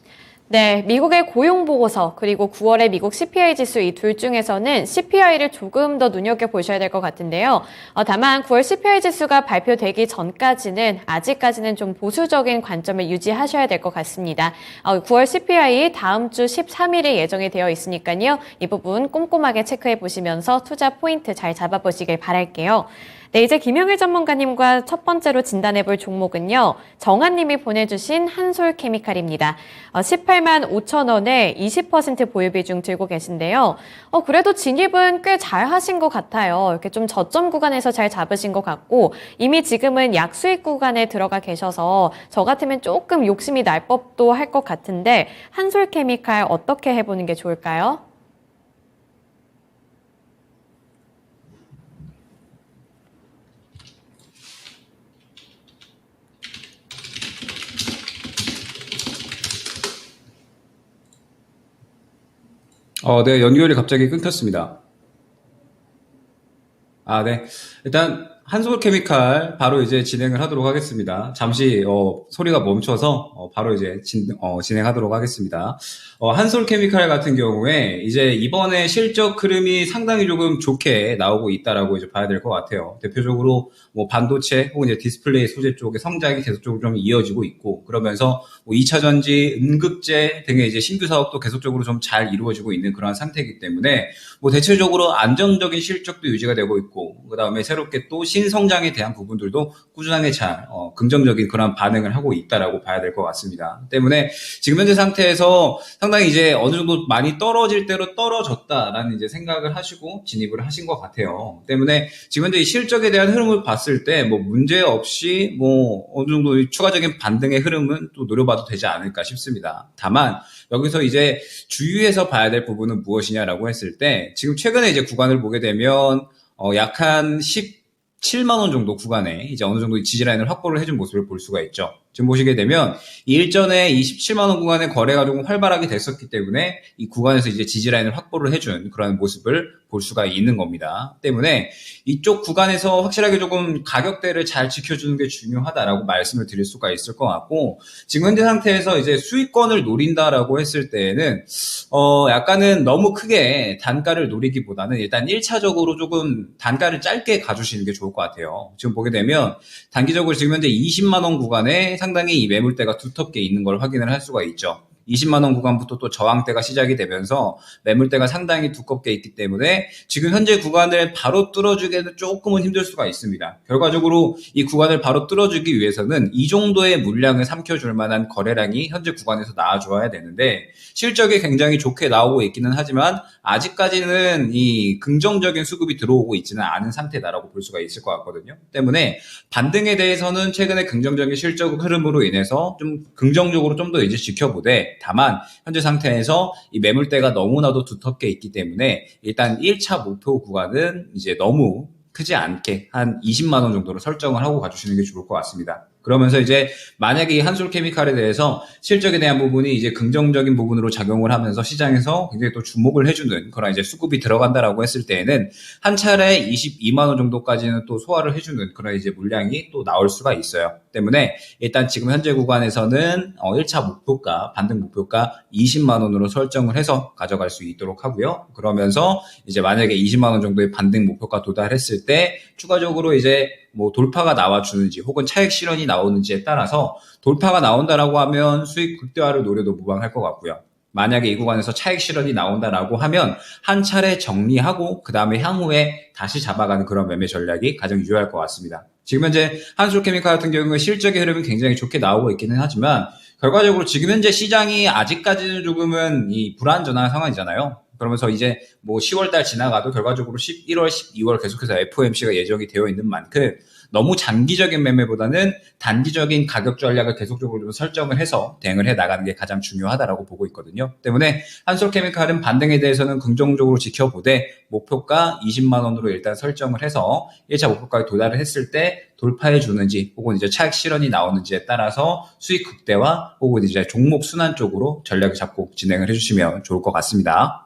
네, 미국의 고용 보고서 그리고 9월의 미국 CPI 지수 이 둘 중에서는 CPI를 조금 더 눈여겨보셔야 될 것 같은데요. 다만 9월 CPI 지수가 발표되기 전까지는 아직까지는 좀 보수적인 관점을 유지하셔야 될 것 같습니다. 9월 CPI 다음 주 13일에 예정이 되어 있으니까요. 이 부분 꼼꼼하게 체크해 보시면서 투자 포인트 잘 잡아보시길 바랄게요. 네, 이제 김영일 전문가님과 첫 번째로 진단해볼 종목은요. 정한님이 보내주신 한솔케미칼입니다. 18만 5천 원에 20% 보유 비중 들고 계신데요. 그래도 진입은 꽤 잘 하신 것 같아요. 이렇게 좀 저점 구간에서 잘 잡으신 것 같고 이미 지금은 약수익 구간에 들어가 계셔서 저 같으면 조금 욕심이 날 법도 할 것 같은데 한솔케미칼 어떻게 해보는 게 좋을까요? 네, 연결이 갑자기 끊겼습니다. 네. 일단 한솔케미칼 바로 이제 진행을 하도록 하겠습니다. 잠시 소리가 멈춰서 바로 이제 진행하도록 하겠습니다. 한솔케미칼 같은 경우에 이제 이번에 실적 흐름이 상당히 조금 좋게 나오고 있다라고 이제 봐야 될 것 같아요. 대표적으로 뭐 반도체 혹은 이제 디스플레이 소재 쪽의 성장이 계속적으로 좀 이어지고 있고, 그러면서 뭐 2차 전지, 음극재 등의 이제 신규 사업도 계속적으로 좀 잘 이루어지고 있는 그런 상태이기 때문에 뭐 대체적으로 안정적인 실적도 유지가 되고 있고, 그 다음에 새롭게 또 신성장에 대한 부분들도 꾸준하게 잘 긍정적인 그런 반응을 하고 있다라고 봐야 될 것 같습니다. 때문에 지금 현재 상태에서 상당히 이제 어느 정도 많이 떨어질 대로 떨어졌다라는 이제 생각을 하시고 진입을 하신 것 같아요. 때문에 지금 현재 이 실적에 대한 흐름을 봤을 때 뭐 문제 없이 뭐 어느 정도 추가적인 반등의 흐름은 또 노려봐도 되지 않을까 싶습니다. 다만 여기서 이제 주의해서 봐야 될 부분은 무엇이냐라고 했을 때, 지금 최근에 이제 구간을 보게 되면 약 한 17만 원 정도 구간에 이제 어느 정도 지지라인을 확보를 해준 모습을 볼 수가 있죠. 지금 보시게 되면 일전에 27만 원 구간에 거래가 조금 활발하게 됐었기 때문에 이 구간에서 이제 지지라인을 확보를 해준 그런 모습을 볼 수가 있는 겁니다. 때문에 이쪽 구간에서 확실하게 조금 가격대를 잘 지켜주는 게 중요하다라고 말씀을 드릴 수가 있을 것 같고, 지금 현재 상태에서 이제 수익권을 노린다라고 했을 때에는 약간은 너무 크게 단가를 노리기보다는 일단 1차적으로 조금 단가를 짧게 가주시는 게 좋을 것 같아요. 지금 보게 되면 단기적으로 지금 현재 20만 원 구간에 상당히 이 매물대가 두텁게 있는 걸 확인을 할 수가 있죠. 20만 원 구간부터 또 저항대가 시작이 되면서 매물대가 상당히 두껍게 있기 때문에 지금 현재 구간을 바로 뚫어주기에는 조금은 힘들 수가 있습니다. 결과적으로 이 구간을 바로 뚫어주기 위해서는 이 정도의 물량을 삼켜줄 만한 거래량이 현재 구간에서 나와줘야 되는데, 실적이 굉장히 좋게 나오고 있기는 하지만 아직까지는 이 긍정적인 수급이 들어오고 있지는 않은 상태다라고 볼 수가 있을 것 같거든요. 때문에 반등에 대해서는 최근에 긍정적인 실적 흐름으로 인해서 좀 긍정적으로 좀 더 이제 지켜보되, 다만 현재 상태에서 이 매물대가 너무나도 두텁게 있기 때문에 일단 1차 목표 구간은 이제 너무 크지 않게 한 20만 원 정도로 설정을 하고 가주시는 게 좋을 것 같습니다. 그러면서 이제 만약에 이 한솔케미칼에 대해서 실적에 대한 부분이 이제 긍정적인 부분으로 작용을 하면서 시장에서 굉장히 또 주목을 해주는 그런 이제 수급이 들어간다라고 했을 때에는 한 차례 22만 원 정도까지는 또 소화를 해주는 그런 이제 물량이 또 나올 수가 있어요. 때문에 일단 지금 현재 구간에서는 1차 목표가, 반등 목표가 20만 원으로 설정을 해서 가져갈 수 있도록 하고요. 그러면서 이제 만약에 20만 원 정도의 반등 목표가 도달했을 때 추가적으로 이제 뭐 돌파가 나와주는지 혹은 차익 실현이 나오는지에 따라서, 돌파가 나온다라고 하면 수익 극대화를 노려도 무방할 것 같고요. 만약에 이 구간에서 차익 실현이 나온다라고 하면 한 차례 정리하고 그 다음에 향후에 다시 잡아가는 그런 매매 전략이 가장 유효할 것 같습니다. 지금 현재 한솔케미칼 같은 경우는 실적의 흐름이 굉장히 좋게 나오고 있기는 하지만 결과적으로 지금 현재 시장이 아직까지는 조금은 이 불안전한 상황이잖아요. 그러면서 이제 뭐 10월달 지나가도 결과적으로 11월, 12월 계속해서 FOMC가 예정이 되어 있는 만큼 너무 장기적인 매매보다는 단기적인 가격 전략을 계속적으로 좀 설정을 해서 대응을 해 나가는 게 가장 중요하다라고 보고 있거든요. 때문에 한솔케미칼은 반등에 대해서는 긍정적으로 지켜보되 목표가 20만 원으로 일단 설정을 해서 1차 목표가에 도달을 했을 때 돌파해 주는지 혹은 이제 차익 실현이 나오는지에 따라서 수익 극대화 혹은 이제 종목 순환 쪽으로 전략을 잡고 진행을 해주시면 좋을 것 같습니다.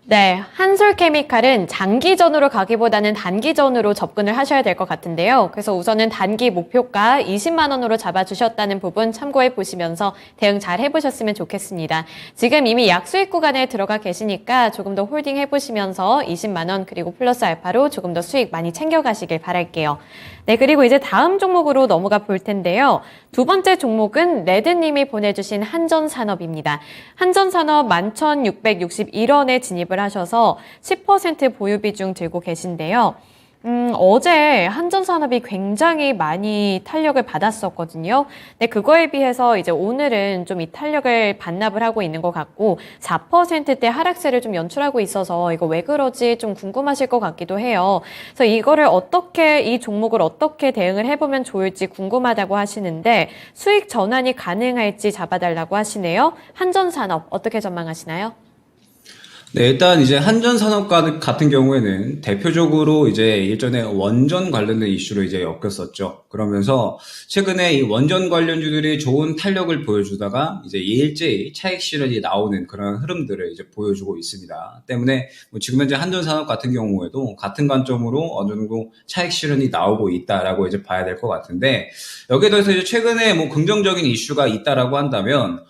네, 한솔케미칼은 장기전으로 가기보다는 단기전으로 접근을 하셔야 될 것 같은데요. 그래서 우선은 단기 목표가 20만 원으로 잡아주셨다는 부분 참고해 보시면서 대응 잘 해보셨으면 좋겠습니다. 지금 이미 약수익 구간에 들어가 계시니까 조금 더 홀딩 해보시면서 20만 원 그리고 플러스 알파로 조금 더 수익 많이 챙겨가시길 바랄게요. 네, 그리고 이제 다음 종목으로 넘어가 볼 텐데요. 두 번째 종목은 레드님이 보내주신 한전산업입니다. 한전산업 11,661원에 진입을 하셔서 10% 보유 비중 들고 계신데요. 어제 한전산업이 굉장히 많이 탄력을 받았었거든요. 근데 그거에 비해서 이제 오늘은 좀 이 탄력을 반납을 하고 있는 것 같고 4%대 하락세를 좀 연출하고 있어서 이거 왜 그러지 좀 궁금하실 것 같기도 해요. 그래서 이 종목을 어떻게 대응을 해보면 좋을지 궁금하다고 하시는데 수익 전환이 가능할지 잡아달라고 하시네요. 한전산업 어떻게 전망하시나요? 네, 일단 이제 한전산업 같은 경우에는 대표적으로 이제 일전에 원전 관련된 이슈로 이제 엮였었죠. 그러면서 최근에 이 원전 관련주들이 좋은 탄력을 보여주다가 이제 일제히 차익 실현이 나오는 그런 흐름들을 이제 보여주고 있습니다. 때문에 뭐 지금 현재 한전산업 같은 경우에도 같은 관점으로 어느 정도 차익 실현이 나오고 있다라고 이제 봐야 될 것 같은데 여기에 더해서 이제 최근에 뭐 긍정적인 이슈가 있다라고 한다면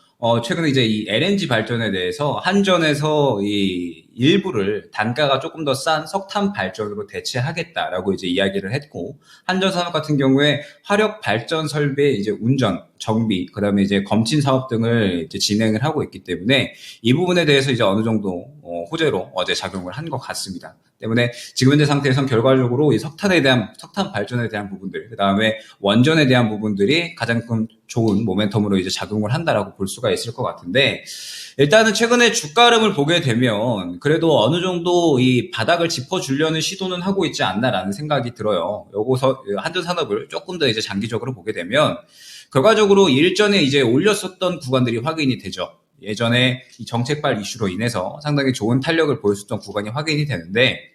최근에 이제 이 LNG 발전에 대해서 한전에서 이 일부를 단가가 조금 더 싼 석탄 발전으로 대체하겠다라고 이제 이야기를 했고, 한전산업 같은 경우에 화력 발전 설비의 이제 운전, 정비, 그다음에 이제 검진 사업 등을 이제 진행을 하고 있기 때문에 이 부분에 대해서 이제 어느 정도 호재로 어제 작용을 한 것 같습니다. 때문에 지금 현재 상태에선 결과적으로 이 석탄 발전에 대한 부분들, 그다음에 원전에 대한 부분들이 가장 큰 좋은 모멘텀으로 이제 작용을 한다라고 볼 수가 있을 것 같은데, 일단은 최근에 주가 흐름을 보게 되면 그래도 어느 정도 이 바닥을 짚어주려는 시도는 하고 있지 않나라는 생각이 들어요. 요거서 한전산업을 조금 더 이제 장기적으로 보게 되면 결과적으로 일전에 이제 올렸었던 구간들이 확인이 되죠. 예전에 이 정책발 이슈로 인해서 상당히 좋은 탄력을 보였었던 구간이 확인이 되는데,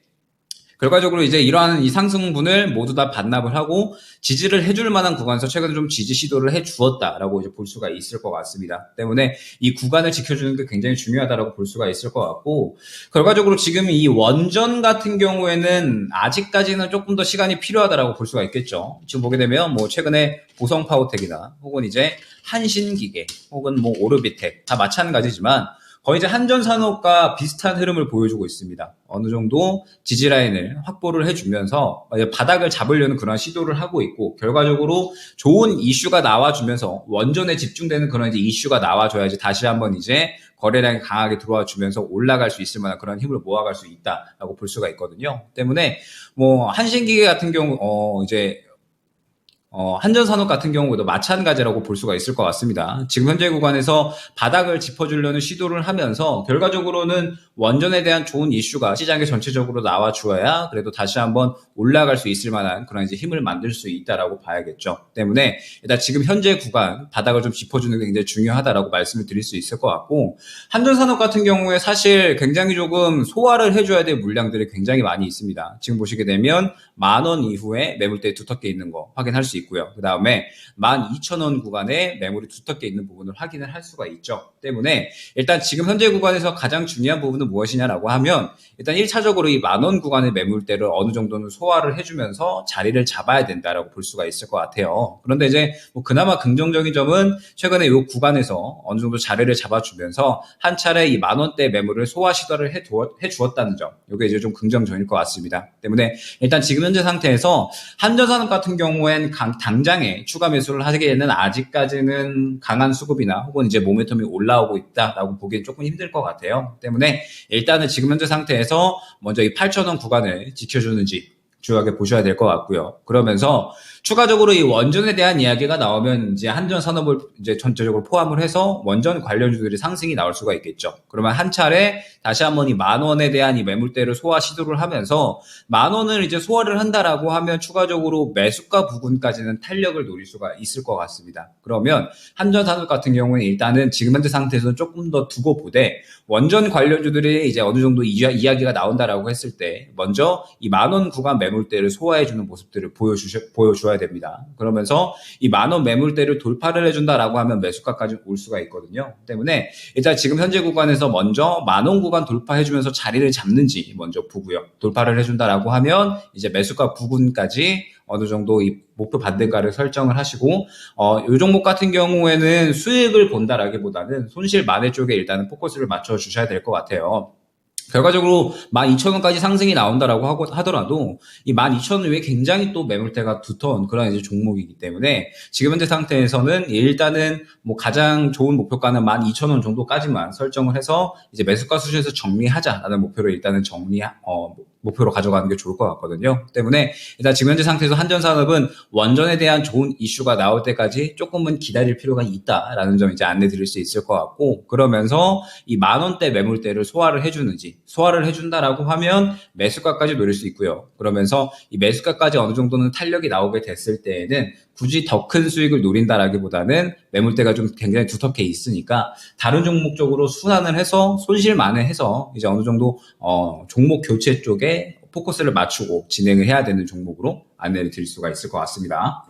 결과적으로 이제 이러한 이 상승분을 모두 다 반납을 하고 지지를 해줄 만한 구간에서 최근에 좀 지지 시도를 해주었다라고 이제 볼 수가 있을 것 같습니다. 때문에 이 구간을 지켜주는 게 굉장히 중요하다라고 볼 수가 있을 것 같고, 결과적으로 지금 이 원전 같은 경우에는 아직까지는 조금 더 시간이 필요하다라고 볼 수가 있겠죠. 지금 보게 되면 뭐 최근에 보성파워텍이나 혹은 이제 한신기계 혹은 뭐 오르비텍 다 마찬가지지만 거의 이제 한전산업과 비슷한 흐름을 보여주고 있습니다. 어느 정도 지지라인을 확보를 해주면서 바닥을 잡으려는 그런 시도를 하고 있고, 결과적으로 좋은 이슈가 나와주면서 원전에 집중되는 그런 이제 이슈가 나와줘야지 다시 한번 이제 거래량이 강하게 들어와 주면서 올라갈 수 있을 만한 그런 힘을 모아갈 수 있다라고 볼 수가 있거든요. 때문에 뭐 한신기계 같은 경우 한전산업 같은 경우도 마찬가지라고 볼 수가 있을 것 같습니다. 지금 현재 구간에서 바닥을 짚어주려는 시도를 하면서 결과적으로는 원전에 대한 좋은 이슈가 시장에 전체적으로 나와주어야 그래도 다시 한번 올라갈 수 있을 만한 그런 이제 힘을 만들 수 있다라고 봐야겠죠. 때문에 일단 지금 현재 구간 바닥을 좀 짚어주는 게 굉장히 중요하다라고 말씀을 드릴 수 있을 것 같고, 한전산업 같은 경우에 사실 굉장히 조금 소화를 해줘야 될 물량들이 굉장히 많이 있습니다. 지금 보시게 되면 10,000원 이후에 매물대 두텁게 있는 거 확인할 수 있고요. 그 다음에 12,000원 구간에 매물이 두텁게 있는 부분을 확인을 할 수가 있죠. 때문에 일단 지금 현재 구간에서 가장 중요한 부분은 무엇이냐라고 하면, 일단 1차적으로 이 10,000원 구간의 매물대를 어느 정도는 소화를 해주면서 자리를 잡아야 된다라고 볼 수가 있을 것 같아요. 그런데 이제 뭐 그나마 긍정적인 점은 최근에 이 구간에서 어느 정도 자리를 잡아주면서 한 차례 이 10,000원대 매물을 소화 시도를 해주었다는 점, 이게 이제 좀 긍정적일 것 같습니다. 때문에 일단 지금 현재 상태에서 한전산업 같은 경우엔 당장에 추가 매수를 하기에는 아직까지는 강한 수급이나 혹은 이제 모멘텀이 올라오고 있다라고 보기엔 조금 힘들 것 같아요. 때문에 일단은 지금 현재 상태에서 먼저 이 8,000원 구간을 지켜주는지 중요하게 보셔야 될 것 같고요. 그러면서 추가적으로 이 원전에 대한 이야기가 나오면 이제 한전산업을 이제 전체적으로 포함을 해서 원전 관련주들이 상승이 나올 수가 있겠죠. 그러면 한 차례 다시 한번 이 10,000원에 대한 이 매물대를 소화 시도를 하면서 10,000원을 이제 소화를 한다라고 하면 추가적으로 매수가 부근까지는 탄력을 노릴 수가 있을 것 같습니다. 그러면 한전산업 같은 경우는 일단은 지금 현재 상태에서는 조금 더 두고 보되, 원전 관련주들이 이제 어느 정도 이야기가 나온다라고 했을 때 먼저 이 10,000원 구간 매물대를 소화해주는 모습들을 보여줘야 됩니다. 그러면서 이 10,000원 매물대를 돌파를 해준다라고 하면 매수가까지 올 수가 있거든요. 때문에 일단 지금 현재 구간에서 먼저 10,000원 구간 돌파해주면서 자리를 잡는지 먼저 보고요. 돌파를 해준다라고 하면 이제 매수가 부근까지 어느 정도 이 목표 반대가를 설정을 하시고, 이 종목 같은 경우에는 수익을 본다라기보다는 손실 만회 쪽에 일단은 포커스를 맞춰 주셔야 될 것 같아요. 결과적으로 12,000원까지 상승이 나온다라고 하더라도 이 12,000원 외에 굉장히 또 매물대가 두터운 그런 이제 종목이기 때문에 지금 현재 상태에서는 일단은 뭐 가장 좋은 목표가는 12,000원 정도까지만 설정을 해서 이제 매수가 수준에서 정리하자라는 목표로 일단은 목표로 가져가는 게 좋을 것 같거든요. 때문에 일단 지금 현재 상태에서 한전산업은 원전에 대한 좋은 이슈가 나올 때까지 조금은 기다릴 필요가 있다라는 점 이제 안내 드릴 수 있을 것 같고, 그러면서 이 10,000원대 매물대를 소화를 해준다라고 하면 매수가까지 노릴 수 있고요. 그러면서 이 매수가까지 어느 정도는 탄력이 나오게 됐을 때에는 굳이 더 큰 수익을 노린다라기보다는 매물대가 좀 굉장히 두텁게 있으니까 다른 종목 쪽으로 순환을 해서 손실 만회해서 이제 어느 정도 종목 교체 쪽에 포커스를 맞추고 진행을 해야 되는 종목으로 안내를 드릴 수가 있을 것 같습니다.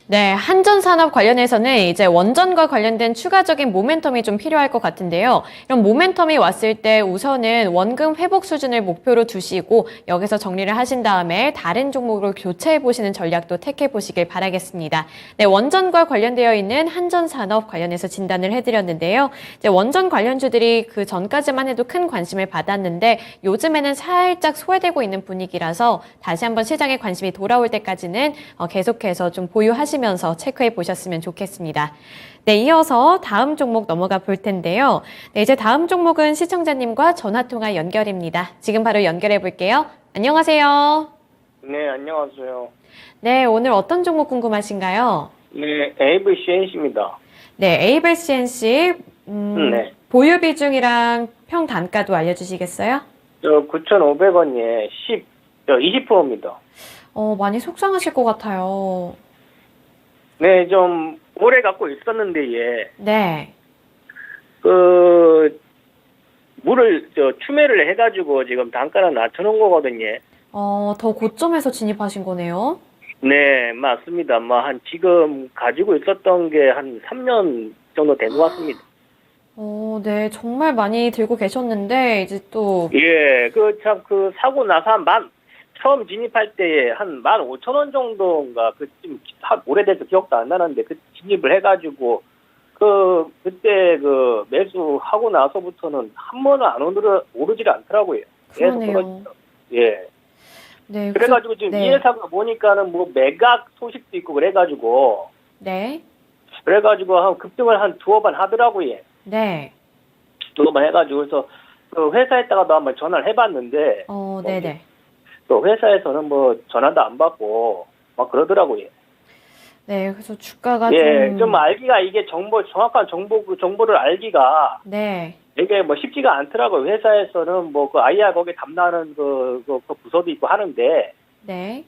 네, 한전산업 관련해서는 이제 원전과 관련된 추가적인 모멘텀이 좀 필요할 것 같은데요. 이런 모멘텀이 왔을 때 우선은 원금 회복 수준을 목표로 두시고 여기서 정리를 하신 다음에 다른 종목으로 교체해 보시는 전략도 택해 보시길 바라겠습니다. 네, 원전과 관련되어 있는 한전산업 관련해서 진단을 해드렸는데요. 이제 원전 관련주들이 그 전까지만 해도 큰 관심을 받았는데 요즘에는 살짝 소외되고 있는 분위기라서 다시 한번 시장에 관심이 돌아올 때까지는 계속해서 좀 보유하시면서 체크해 보셨으면 좋겠습니다. 네, 이어서 다음 종목 넘어가 볼 텐데요. 네, 이제 다음 종목은 시청자님과 전화통화 연결입니다. 지금 바로 연결해 볼게요. 안녕하세요. 네, 안녕하세요. 네, 오늘 어떤 종목 궁금하신가요? 네, AVCNC입니다. 네, ABCNC 네. 보유 비중이랑 평 단가도 알려주시겠어요? 9,500원에 20%입니다. 많이 속상하실 것 같아요. 네, 좀 오래 갖고 있었는데, 예. 네. 물을 추매를 해가지고 지금 단가를 낮춰놓은 거거든요. 더 고점에서 진입하신 거네요. 네, 맞습니다. 지금 가지고 있었던 게 한 3년 정도 된 것 같습니다. 네, 정말 많이 들고 계셨는데, 이제 또. 예, 사고 나서 처음 진입할 때에 한 15,000원 정도인가, 좀 오래돼서 기억도 안 나는데, 진입을 해가지고, 그때 매수하고 나서부터는 한 번은 안 오르질 않더라고요. 계속 그러네요. 예. 네. 그래가지고 지금 네. 이 회사가 보니까는 매각 소식도 있고 그래가지고, 네. 급등을 한 두어 번 하더라고요. 네. 두어 번 해가지고, 그래서 회사에다가도 한번 전화를 해봤는데, 네네. 또 회사에서는 전화도 안 받고 막 그러더라고요. 네, 그래서 주가가 좀 알기가 이게 정확한 정보를 알기가 네. 이게 쉽지가 않더라고요. 회사에서는 IR 거기에 담당하는 그 부서도 있고 하는데 네.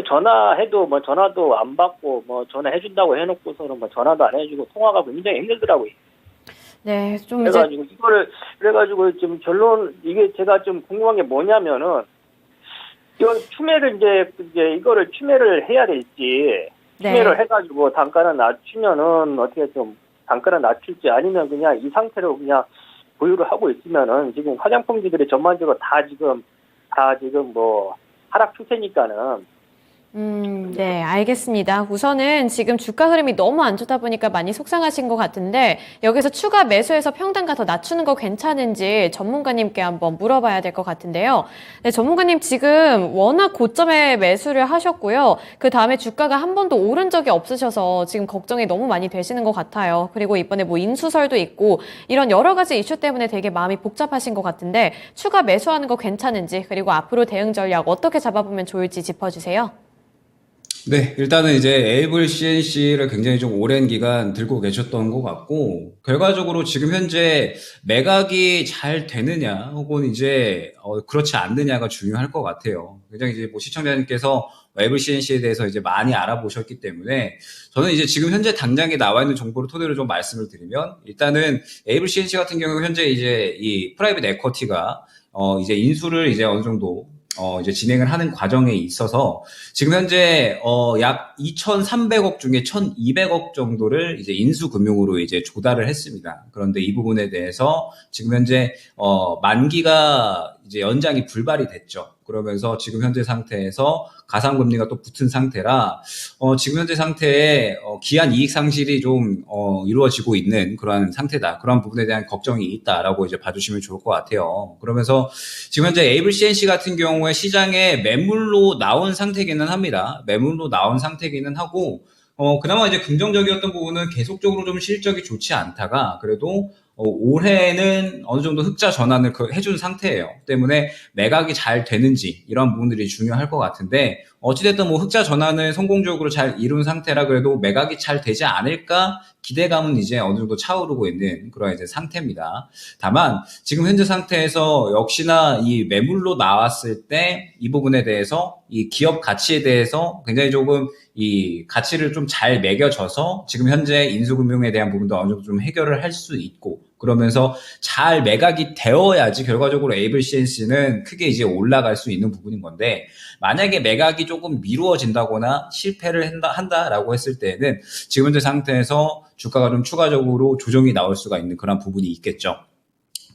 전화해도 전화도 안 받고 전화해준다고 해놓고서는 전화도 안 해주고 통화가 굉장히 힘들더라고요. 네, 좀 그래가지고 지금 이게 제가 좀 궁금한 게 뭐냐면은 이거 이거를 추매를 해야 될지, 추매를 해가지고 단가를 낮추면은 어떻게 좀 단가를 낮출지 아니면 그냥 이 상태로 그냥 보유를 하고 있으면은 지금 화장품기들이 전반적으로 다 지금 하락 추세니까는. 네, 알겠습니다. 우선은 지금 주가 흐름이 너무 안 좋다 보니까 많이 속상하신 것 같은데 여기서 추가 매수해서 평단가 더 낮추는 거 괜찮은지 전문가님께 한번 물어봐야 될 것 같은데요. 네, 전문가님 지금 워낙 고점에 매수를 하셨고요. 그 다음에 주가가 한 번도 오른 적이 없으셔서 지금 걱정이 너무 많이 되시는 것 같아요. 그리고 이번에 인수설도 있고 이런 여러 가지 이슈 때문에 되게 마음이 복잡하신 것 같은데 추가 매수하는 거 괜찮은지 그리고 앞으로 대응 전략 어떻게 잡아보면 좋을지 짚어주세요. 네, 일단은 이제 ABCNC를 굉장히 좀 오랜 기간 들고 계셨던 것 같고, 결과적으로 지금 현재 매각이 잘 되느냐, 혹은 이제, 그렇지 않느냐가 중요할 것 같아요. 굉장히 이제 시청자님께서 ABCNC에 대해서 이제 많이 알아보셨기 때문에, 저는 이제 지금 현재 당장에 나와 있는 정보를 토대로 좀 말씀을 드리면, 일단은 ABCNC 같은 경우 현재 이제 이 프라이빗 에쿼티가, 이제 인수를 이제 어느 정도 이제 진행을 하는 과정에 있어서 지금 현재 약 2,300억 중에 1,200억 정도를 이제 인수금융으로 이제 조달을 했습니다. 그런데 이 부분에 대해서 지금 현재 만기가 이제 연장이 불발이 됐죠. 그러면서 지금 현재 상태에서 가상금리가 또 붙은 상태라 지금 현재 상태에 기한 이익 상실이 좀 이루어지고 있는 그러한 상태다. 그런 부분에 대한 걱정이 있다라고 이제 봐주시면 좋을 것 같아요. 그러면서 지금 현재 ABCNC 같은 경우에 시장에 매물로 나온 상태기는 합니다. 매물로 나온 상태기는 하고 그나마 이제 긍정적이었던 부분은 계속적으로 좀 실적이 좋지 않다가 그래도 올해는 어느 정도 흑자 전환을 해준 상태예요. 때문에 매각이 잘 되는지 이런 부분들이 중요할 것 같은데 어찌됐든 뭐 흑자 전환을 성공적으로 잘 이룬 상태라 그래도 매각이 잘 되지 않을까 기대감은 이제 어느 정도 차오르고 있는 그런 이제 상태입니다. 다만 지금 현재 상태에서 역시나 이 매물로 나왔을 때 이 부분에 대해서 이 기업 가치에 대해서 굉장히 조금 이 가치를 좀 잘 매겨져서 지금 현재 인수금융에 대한 부분도 어느 정도 좀 해결을 할 수 있고 그러면서 잘 매각이 되어야지 결과적으로 에이블 CNC는 크게 이제 올라갈 수 있는 부분인 건데 만약에 매각이 조금 미루어진다거나 실패를 한다라고 했을 때는 지금 현재 상태에서 주가가 좀 추가적으로 조정이 나올 수가 있는 그런 부분이 있겠죠.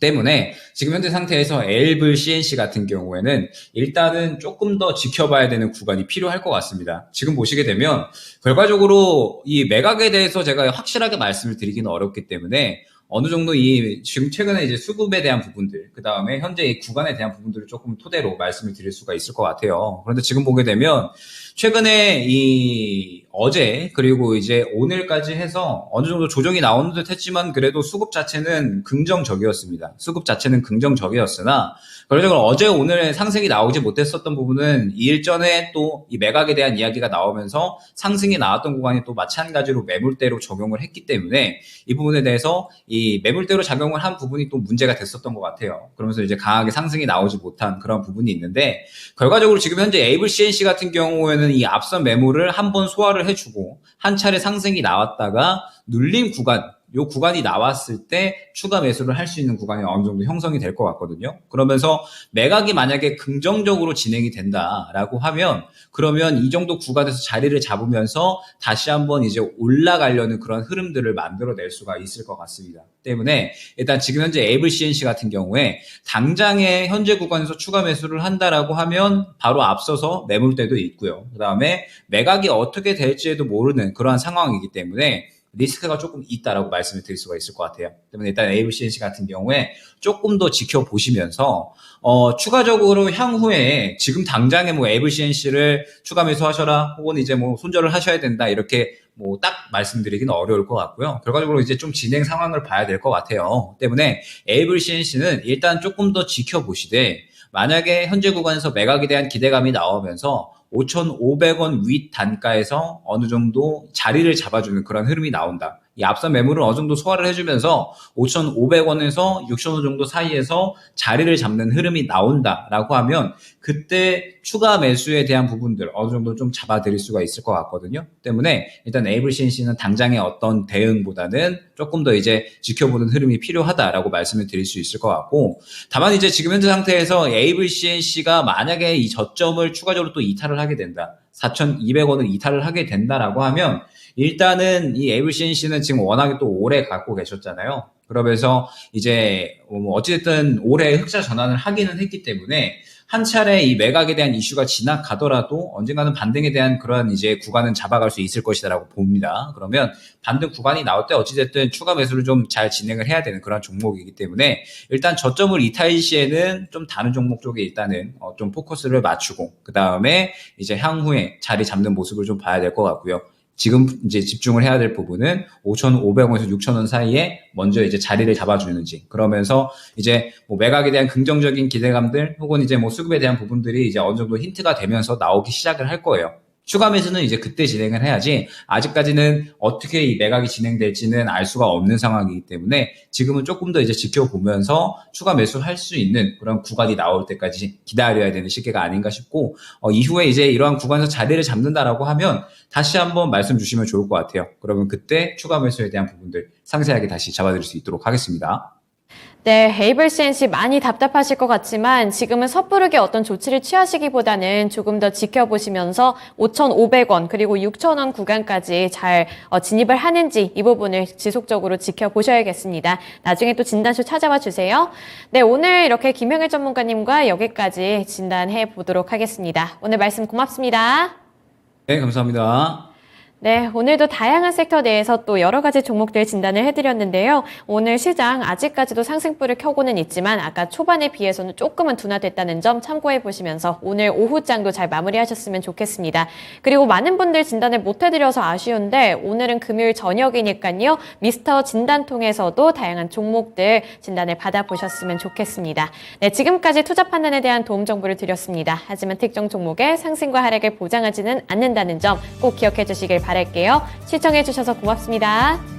때문에 지금 현재 상태에서 에이블 CNC 같은 경우에는 일단은 조금 더 지켜봐야 되는 구간이 필요할 것 같습니다. 지금 보시게 되면 결과적으로 이 매각에 대해서 제가 확실하게 말씀을 드리기는 어렵기 때문에 어느 정도 지금 최근에 이제 수급에 대한 부분들, 그 다음에 현재 이 구간에 대한 부분들을 조금 토대로 말씀을 드릴 수가 있을 것 같아요. 그런데 지금 보게 되면 최근에 어제 그리고 이제 오늘까지 해서 어느 정도 조정이 나오는 듯 했지만 그래도 수급 자체는 긍정적이었습니다. 수급 자체는 긍정적이었으나 결과적으로 어제 오늘 상승이 나오지 못했었던 부분은 이 일전에 또 이 매각에 대한 이야기가 나오면서 상승이 나왔던 구간이 또 마찬가지로 매물대로 적용을 했기 때문에 이 부분에 대해서 이 매물대로 작용을 한 부분이 또 문제가 됐었던 것 같아요. 그러면서 이제 강하게 상승이 나오지 못한 그런 부분이 있는데 결과적으로 지금 현재 에이블 CNC 같은 경우에는 이 앞선 매물을 한번 소화를 해주고 한 차례 상승이 나왔다가 눌린 요 구간이 나왔을 때 추가 매수를 할 수 있는 구간이 어느 정도 형성이 될 것 같거든요. 그러면서 매각이 만약에 긍정적으로 진행이 된다라고 하면 그러면 이 정도 구간에서 자리를 잡으면서 다시 한번 이제 올라가려는 그런 흐름들을 만들어낼 수가 있을 것 같습니다. 때문에 일단 지금 현재 에이블 CNC 같은 경우에 당장에 현재 구간에서 추가 매수를 한다라고 하면 바로 앞서서 매물대도 있고요. 그 다음에 매각이 어떻게 될지에도 모르는 그러한 상황이기 때문에 리스크가 조금 있다라고 말씀을 드릴 수가 있을 것 같아요. 때문에 일단 에이블 CNC 같은 경우에 조금 더 지켜보시면서 추가적으로 향후에 지금 당장에 뭐 에이블 CNC를 추가 매수하셔라 혹은 이제 뭐 손절을 하셔야 된다 이렇게 뭐 딱 말씀드리기는 어려울 것 같고요. 결과적으로 이제 좀 진행 상황을 봐야 될 것 같아요. 때문에 에이블 CNC는 일단 조금 더 지켜보시되 만약에 현재 구간에서 매각에 대한 기대감이 나오면서 5,500원 윗 단가에서 어느 정도 자리를 잡아주는 그런 흐름이 나온다. 이 앞선 매물을 어느 정도 소화를 해주면서 5,500원에서 6,000원 정도 사이에서 자리를 잡는 흐름이 나온다라고 하면 그때 추가 매수에 대한 부분들 어느 정도 좀 잡아드릴 수가 있을 것 같거든요. 때문에 일단 에이블 CNC는 당장의 어떤 대응보다는 조금 더 이제 지켜보는 흐름이 필요하다라고 말씀을 드릴 수 있을 것 같고 다만 이제 지금 현재 상태에서 에이블 CNC가 만약에 이 저점을 추가적으로 또 이탈을 하게 된다. 4,200원을 이탈을 하게 된다라고 하면 일단은 이 에이블 CNC는 지금 워낙에 또 오래 갖고 계셨잖아요. 그러면서 이제 어찌됐든 올해 흑자 전환을 하기는 했기 때문에 한 차례 이 매각에 대한 이슈가 지나가더라도 언젠가는 반등에 대한 그런 이제 구간은 잡아갈 수 있을 것이다라고 봅니다. 그러면 반등 구간이 나올 때 어찌됐든 추가 매수를 좀 잘 진행을 해야 되는 그런 종목이기 때문에 일단 저점을 이탈 시에는 좀 다른 종목 쪽에 일단은 좀 포커스를 맞추고 그 다음에 이제 향후에 자리 잡는 모습을 좀 봐야 될 것 같고요. 지금 이제 집중을 해야 될 부분은 5,500원에서 6,000원 사이에 먼저 이제 자리를 잡아주는지 그러면서 이제 뭐 매각에 대한 긍정적인 기대감들 혹은 이제 뭐 수급에 대한 부분들이 이제 어느 정도 힌트가 되면서 나오기 시작을 할 거예요. 추가 매수는 이제 그때 진행을 해야지 아직까지는 어떻게 이 매각이 진행될지는 알 수가 없는 상황이기 때문에 지금은 조금 더 이제 지켜보면서 추가 매수할 수 있는 그런 구간이 나올 때까지 기다려야 되는 시기가 아닌가 싶고 이후에 이제 이러한 구간에서 자리를 잡는다라고 하면 다시 한번 말씀 주시면 좋을 것 같아요. 그러면 그때 추가 매수에 대한 부분들 상세하게 다시 잡아드릴 수 있도록 하겠습니다. 네, 에이블 CNC 많이 답답하실 것 같지만 지금은 섣부르게 어떤 조치를 취하시기보다는 조금 더 지켜보시면서 5,500원 그리고 6,000원 구간까지 잘 진입을 하는지 이 부분을 지속적으로 지켜보셔야겠습니다. 나중에 또 진단쇼 찾아와 주세요. 네, 오늘 이렇게 김형일 전문가님과 여기까지 진단해 보도록 하겠습니다. 오늘 말씀 고맙습니다. 네, 감사합니다. 네, 오늘도 다양한 섹터 내에서 또 여러 가지 종목들 진단을 해드렸는데요. 오늘 시장 아직까지도 상승불을 켜고는 있지만 아까 초반에 비해서는 조금은 둔화됐다는 점 참고해 보시면서 오늘 오후장도 잘 마무리하셨으면 좋겠습니다. 그리고 많은 분들 진단을 못 해드려서 아쉬운데 오늘은 금요일 저녁이니까요. 미스터 진단 통해서도 다양한 종목들 진단을 받아보셨으면 좋겠습니다. 네, 지금까지 투자 판단에 대한 도움 정보를 드렸습니다. 하지만 특정 종목의 상승과 하락을 보장하지는 않는다는 점 꼭 기억해 주시길 바랄게요. 시청해 주셔서 고맙습니다.